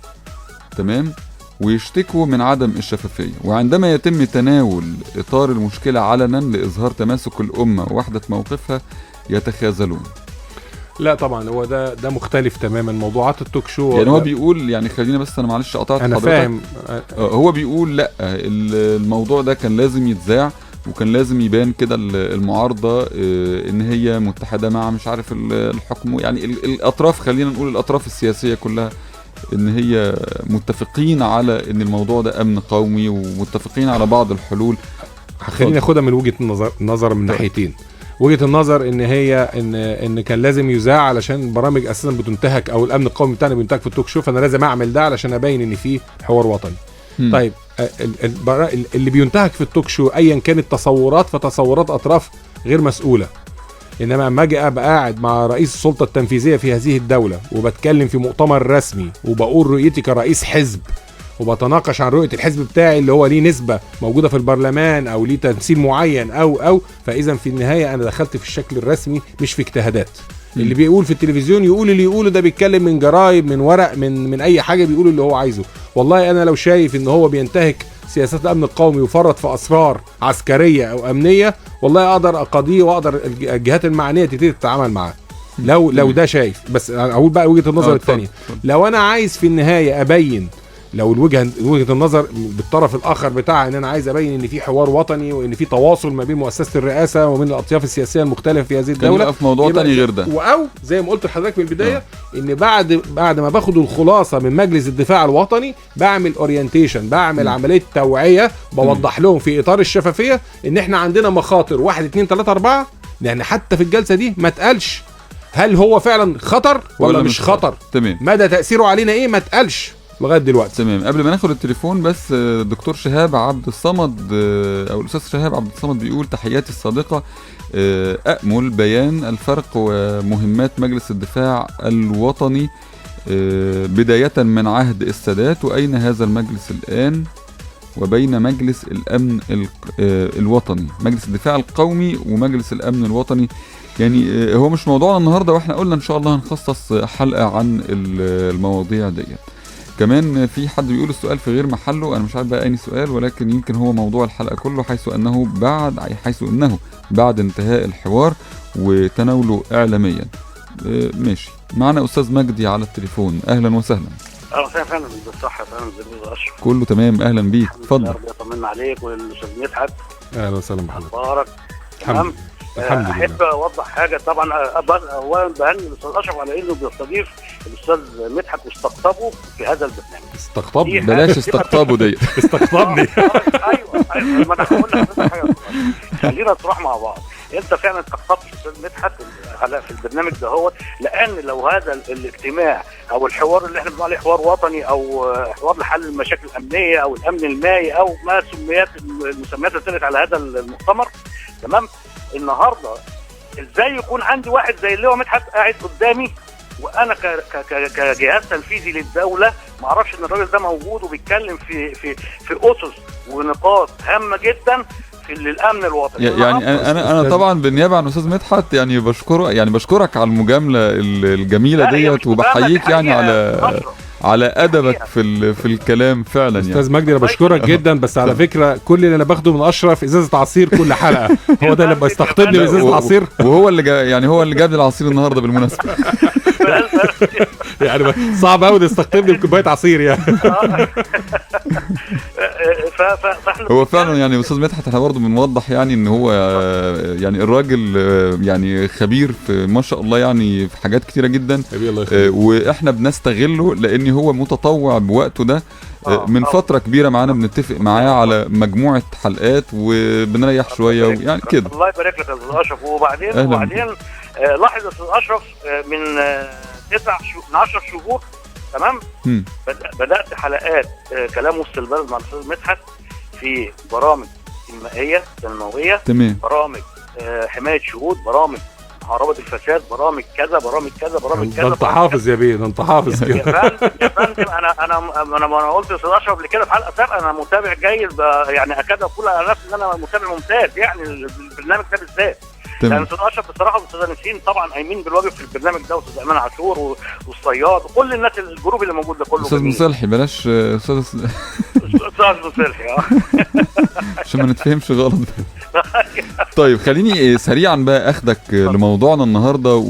تمام، ويشتكوا من عدم الشفافيه، وعندما يتم تناول اطار المشكله علنا لاظهار تماسك الامه ووحده موقفها يتخاذلون. لا طبعا هو ده مختلف تماما. موضوعات التوك شو يعني هو بيقول، يعني خلينا بس انا معلش قطعت انا حضرتك. فاهم. هو بيقول لا، الموضوع ده كان لازم يتذاع، وكان لازم يبان كده المعارضة ان هي متحدة مع مش عارف الحكم، يعني الاطراف، خلينا نقول الاطراف السياسية كلها، ان هي متفقين على ان الموضوع ده امن قومي ومتفقين على بعض الحلول. خلينا ناخدها من وجهة النظر من ناحيتين. وجهة النظر ان هي ان كان لازم يذاع علشان البرامج اساسا بتنتهك، او الامن القومي بتاعنا بينتهك في التوك شو، فانا لازم اعمل ده علشان ابين ان في حوار وطني. طيب اللي بينتهك في التوك شو ايا كانت تصورات، فتصورات اطراف غير مسؤولة. انما اما اجي ابقى قاعد مع رئيس السلطة التنفيذية في هذه الدولة وبتكلم في مؤتمر رسمي وبقول رؤيتي كرئيس حزب، وبتناقش عن رؤية الحزب بتاعي اللي هو ليه نسبة موجودة في البرلمان او ليه تمثيل معين او فاذا في النهاية انا دخلت في الشكل الرسمي مش في اجتهادات. اللي بيقول في التلفزيون يقول اللي يقوله، ده بيتكلم من جرايد، من ورق، من اي حاجة، بيقول اللي هو عايزه. والله انا لو شايف ان هو بينتهك سياسات الامن القومي وفرط في اسرار عسكرية او امنية، والله اقدر اقاضيه واقدر الجهات المعنية تبتدي تتعامل معاه. لو ده شايف. بس اقول بقى وجهة النظر الثانية. لو انا عايز في النهاية ابين، لو وجهة النظر بالطرف الاخر بتاع ان انا عايز ابين ان في حوار وطني وان في تواصل ما بين مؤسسة الرئاسة ومن الاطياف السياسية المختلفة في هذه الدولة، في موضوع تاني غير ده. او زي ما قلت لحضرتك من البداية ان بعد ما باخد الخلاصة من مجلس الدفاع الوطني بعمل اورينتيشن، بعمل عملية توعية، بوضح لهم في اطار الشفافية ان احنا عندنا مخاطر 1 2 3 4. يعني حتى في الجلسة دي ما تقالش هل هو فعلا خطر ولا مش خطر. تمام. مدى تأثيره علينا ايه ما تقالش لغايه دلوقتي. تمام. قبل ما ناخد التليفون بس، دكتور شهاب عبد الصمد او الاستاذ شهاب عبد الصمد بيقول تحياتي الصادقه، أأمل بيان الفرق ومهمات مجلس الدفاع الوطني بداية من عهد السادات، وأين هذا المجلس الآن، وبين مجلس الأمن الوطني، مجلس الدفاع القومي ومجلس الأمن الوطني. يعني هو مش موضوعنا النهاردة، واحنا قلنا ان شاء الله هنخصص حلقة عن المواضيع دي. كمان في حد بيقول السؤال في غير محله، انا مش عارف بقى اي سؤال، ولكن يمكن هو موضوع الحلقة كله، حيث انه بعد انتهاء الحوار وتناوله اعلاميا. ماشي. معنا استاذ مجدي على التليفون، اهلا وسهلا. اهلا وسهلا فندم، بالصحه يا فندم، زي اشرف. كله تمام، اهلا بيك، اتفضل. ربنا يطمنا عليك والاستاذ مدحت. اهلا وسهلا بحضرتك. مبارك. تمام. الحمد لله. احب اوضح حاجه. طبعا اولا بهني الاستاذ اشرف على انه بيستضيف الاستاذ مدحت واستقطبه في هذا البرنامج. استقطبني؟ بلاش استقطبه دي. استقطبني. ايوه ما انا هقول لحضرتك حاجه، خلينا نروح مع بعض. انت فعلا استقطبت الاستاذ مدحت على في البرنامج ده، هو لان لو هذا الاجتماع او الحوار اللي احنا بنقول عليه حوار وطني او حوار لحل المشاكل الامنيه او الامن المائي او ما سميت المسميات اللي طلعت على هذا المؤتمر، تمام؟ النهارده ازاي يكون عندي واحد زي اللي هو مدحت قاعد قدامي وانا كجهاز تنفيذي للدوله ما اعرفش ان الراجل ده موجود وبيتكلم في اسس ونقاط هامه جدا في الامن الوطني. يعني انا طبعا بالنيابه عن استاذ مدحت يعني بشكرك على المجامله الجميله ديت، وبحييك يعني على ادبك في الكلام فعلا. استاذ يعني مجدي انا بشكرك جدا، بس على فكره كل اللي انا باخده من اشرف ازازه عصير كل حلقه. هو ده اللي بيستقطبني بازازه عصير، وهو اللي جاب لي العصير النهارده بالمناسبه. يعني صعب قوي يستقطبني بكوبايه عصير يعني. هو فعلا يعني استاذ مدحت احنا برضه بنوضح يعني ان هو يعني الراجل يعني خبير في ما شاء الله يعني في حاجات كتيره جدا، واحنا بنستغله لان هو متطوع بوقته ده من فتره كبيره معانا، بنتفق معاه على مجموعه حلقات وبنريح شويه يعني كده. الله يبارك لك يا استاذ اشرف. وبعدين لاحظ يا استاذ اشرف من 10 شهور تمام بدات حلقات كلام وسط البلد مع الاستاذ مدحت في برامج المائيه التنمويه، تمام، برامج حمايه شهود، برامج محاربه الفساد، برامج كذا برامج كذا برامج كذا. انت حافظ يا بيه، انت حافظ كده. يا فندم انا قلت لاستاذ اشرف قبل كده في حلقه سابقه انا متابع جيد، يعني اكاد اقول على نفسي ان انا متابع ممتاز يعني البرنامج ده بالذات. يعني استاذ اشرف بصراحه واستاذ نسرين طبعا قايمين بالواجب في البرنامج ده، واستاذ ايمن عاشور والصياد وكل الناس الجروب اللي موجود ده كله. استاذ مصلحي بلاش استاذ مصلحي عشان ما نتفهمش غلط. طيب خليني سريعا بقى اخدك لموضوعنا النهارده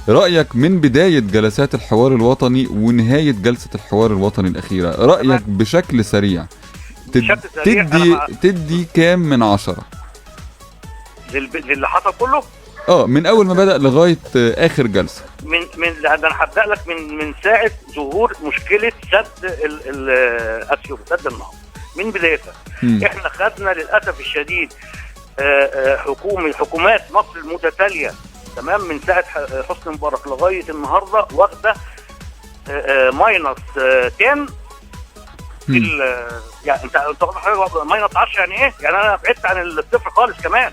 رايك من بدايه جلسات الحوار الوطني ونهايه جلسه الحوار الوطني الاخيره، رايك بشكل سريع تدي كام من 10 للي حصل كله؟ من اول ما بدأ لغايه اخر جلسه. ده انا هبدأ لك من ساعه ظهور مشكله سد اثيوبيا، سد النهضه من بدايتها. احنا خدنا للاسف الشديد حكومات مصر المتتاليه، تمام، من ساعه حسني مبارك لغايه النهارده واخده ماينس 10 يعني انت واخد حاجه ماينس 10 يعني ايه؟ يعني انا بعدت عن الصفر خالص كمان.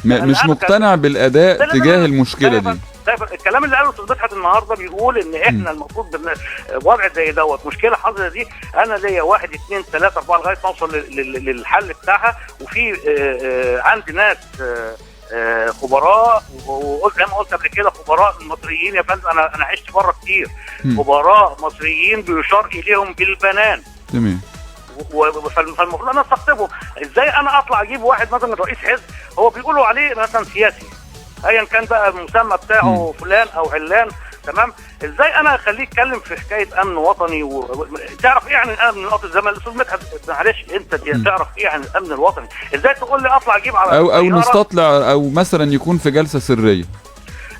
مش مقتنع بالاداء تجاه المشكله دي. الكلام اللي قاله استاذ مدحت النهارده بيقول ان احنا المفروض وضع زي دوت مشكله حصلت دي، انا ليا 1 2 3 4 لغايه ما اوصل للحل بتاعها. وفي عندي ناس خبراء، وقلت زي ما قلت قبل كده خبراء مصريين يا فندم، انا عشت بره كتير، خبراء مصريين بيشار اليهم بالبنان. تمام. فالمفروض انا استقطبهم. ازاي انا اطلع اجيب واحد مثلا من رئيس حزب هو بيقولوا عليه مثلا سياسي ايا كان بقى المسمى بتاعه فلان او علان، تمام؟ ازاي انا اخليه يتكلم في حكايه امن وطني تعرف ايه عن الامن الوطني؟ زي ما الاستاذ مدحت معلش انت تعرف ايه عن الامن الوطني؟ ازاي تقول لي اطلع اجيب على او نستطلع او مثلا يكون في جلسه سريه؟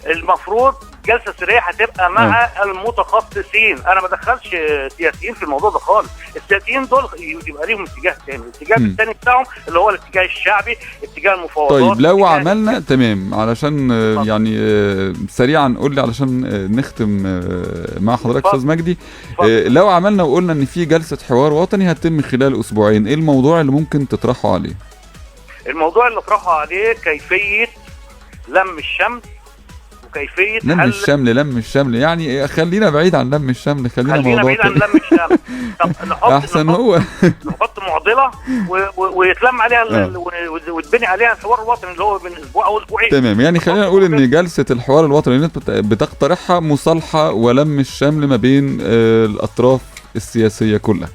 المفروض جلسه سريه هتبقى مع المتخصصين. انا ما بدخلش سياسيين في الموضوع ده خالص. السياسيين دول يبقى ليهم اتجاه ثاني، الاتجاه الثاني بتاعهم اللي هو الاتجاه الشعبي، اتجاه المفاوضات. طيب لو عملنا تمام علشان يعني سريعا قول لي علشان نختم مع حضرتك استاذ مجدي. لو عملنا وقلنا ان في جلسه حوار وطني هتتم خلال اسبوعين، ايه الموضوع اللي ممكن تطرحوا عليه؟ الموضوع اللي اطرحه عليه كيفيه لم الشمل، وكيفيه لم الشمل يعني خلينا بعيد عن لم الشمل، خلينا بعيد عن لم الشمل. طب احسن نحط معضله ويتلم عليها وتبني عليها الحوار الوطني اللي هو من اسبوع او اسبوعين. تمام، يعني خلينا نقول ان جلسه الحوار الوطني اللي انت بتقترحها مصالحه ولم الشمل ما بين الاطراف السياسيه كلها.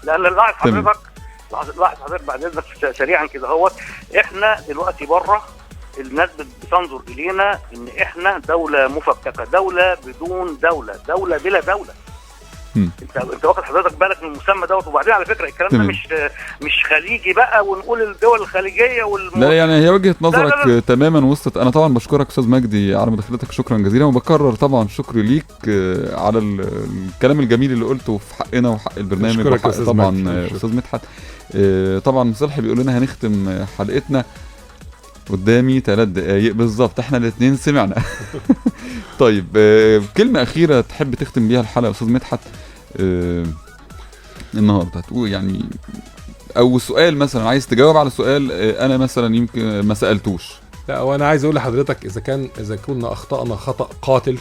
لان لاحظ حضرتك بعد اذنك سريعا كده اهوت، احنا دلوقتي بره الناس بتنظر الينا ان احنا دوله مفككه، دوله بدون دوله بلا دوله. انت واخد حضرتك بالك من المسمى دوت؟ وبعدين على فكره الكلام ده مش خليجي بقى ونقول الدول الخليجيه لا يعني هي وجهه نظرك لا. تماما وصلت. انا طبعا بشكرك استاذ مجدي على مداخلتك، شكرا جزيلا، وبكرر طبعا شكري ليك على الكلام الجميل اللي قلته في حقنا وحق البرنامج وحق طبعا استاذ مدحت. طبعا مصلحي بيقول لنا هنختم حلقتنا قدامي 3 دقايق بالظبط، احنا الاثنين سمعنا. طيب كلمة أخيرة تحب تختم بيها الحلقة أستاذ مدحت النهارده، هتقول يعني أو سؤال مثلا عايز تجاوب على سؤال أنا مثلا يمكن ما سألتوش. لا وأنا عايز أقول لحضرتك إذا كنا أخطأنا خطأ قاتل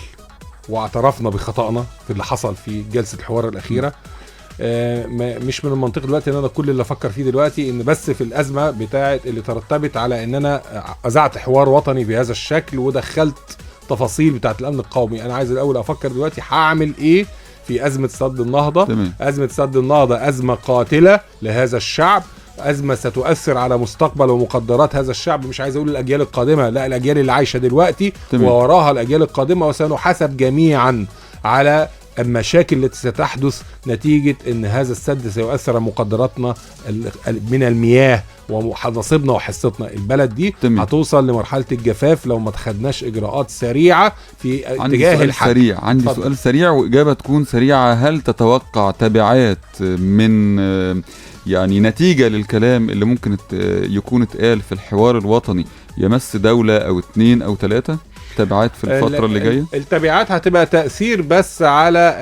واعترفنا بخطأنا في اللي حصل في جلسة الحوار الأخيرة، مش من المنطق دلوقتي ان انا كل اللي افكر فيه دلوقتي ان بس في الازمه بتاعه اللي ترتبت على ان انا اذعت حوار وطني بهذا الشكل ودخلت تفاصيل بتاعه الامن القومي. انا عايز الاول افكر دلوقتي هعمل ايه في ازمه سد النهضه. تمام. ازمه سد النهضه ازمه قاتله لهذا الشعب، ازمه ستؤثر على مستقبل ومقدرات هذا الشعب. مش عايز اقول الاجيال القادمه، لا الاجيال اللي عايشه دلوقتي ووراها الاجيال القادمه، وسنحاسب جميعا على المشاكل التي ستحدث نتيجة ان هذا السد سيؤثر على مقدراتنا من المياه ونصيبنا وحصتنا. البلد دي هتوصل لمرحلة الجفاف لو ما اتخذناش اجراءات سريعة في اتجاه الحل. عندي سؤال سريع واجابة تكون سريعة. هل تتوقع تبعات من يعني نتيجة للكلام اللي ممكن يكون اتقال في الحوار الوطني يمس دولة او 2 أو 3 تبعات في الفترة اللي جاية؟ التبعات هتبقى تأثير بس على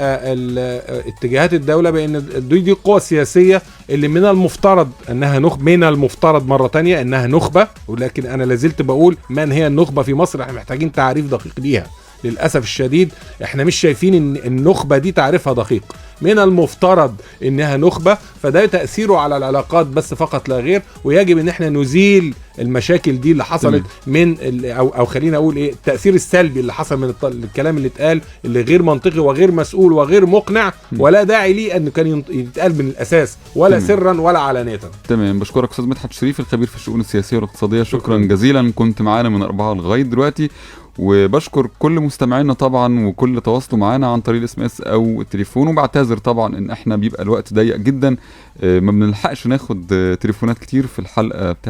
اتجاهات الدولة، بأن دي قوة سياسية اللي من المفترض أنها من المفترض مرة تانية أنها نخبة، ولكن أنا لازلت بقول من هي النخبة في مصر؟ احنا محتاجين تعريف دقيق ليها. للأسف الشديد احنا مش شايفين ان النخبة دي تعريفها دقيق. من المفترض انها نخبة، فده تأثيره على العلاقات بس فقط لا غير، ويجب ان احنا نزيل المشاكل دي اللي حصلت من او خلينا اقول ايه التأثير السلبي اللي حصل من الكلام اللي اتقال اللي غير منطقي وغير مسؤول وغير مقنع، ولا داعي ليه ان كان يتقال من الاساس ولا سرا ولا علانية. تمام، بشكرك استاذ مدحت شريف الخبير في الشؤون السياسية والاقتصادية، شكرا جزيلا. كنت معانا من 4 لغاية دلوقتي، وبشكر كل مستمعينا طبعا وكل تواصلوا معانا عن طريق SMS او التليفون، وبعتذر طبعا ان احنا بيبقى الوقت ضيق جدا، ما بنلحقش ناخد تليفونات كتير في الحلقه بتاعت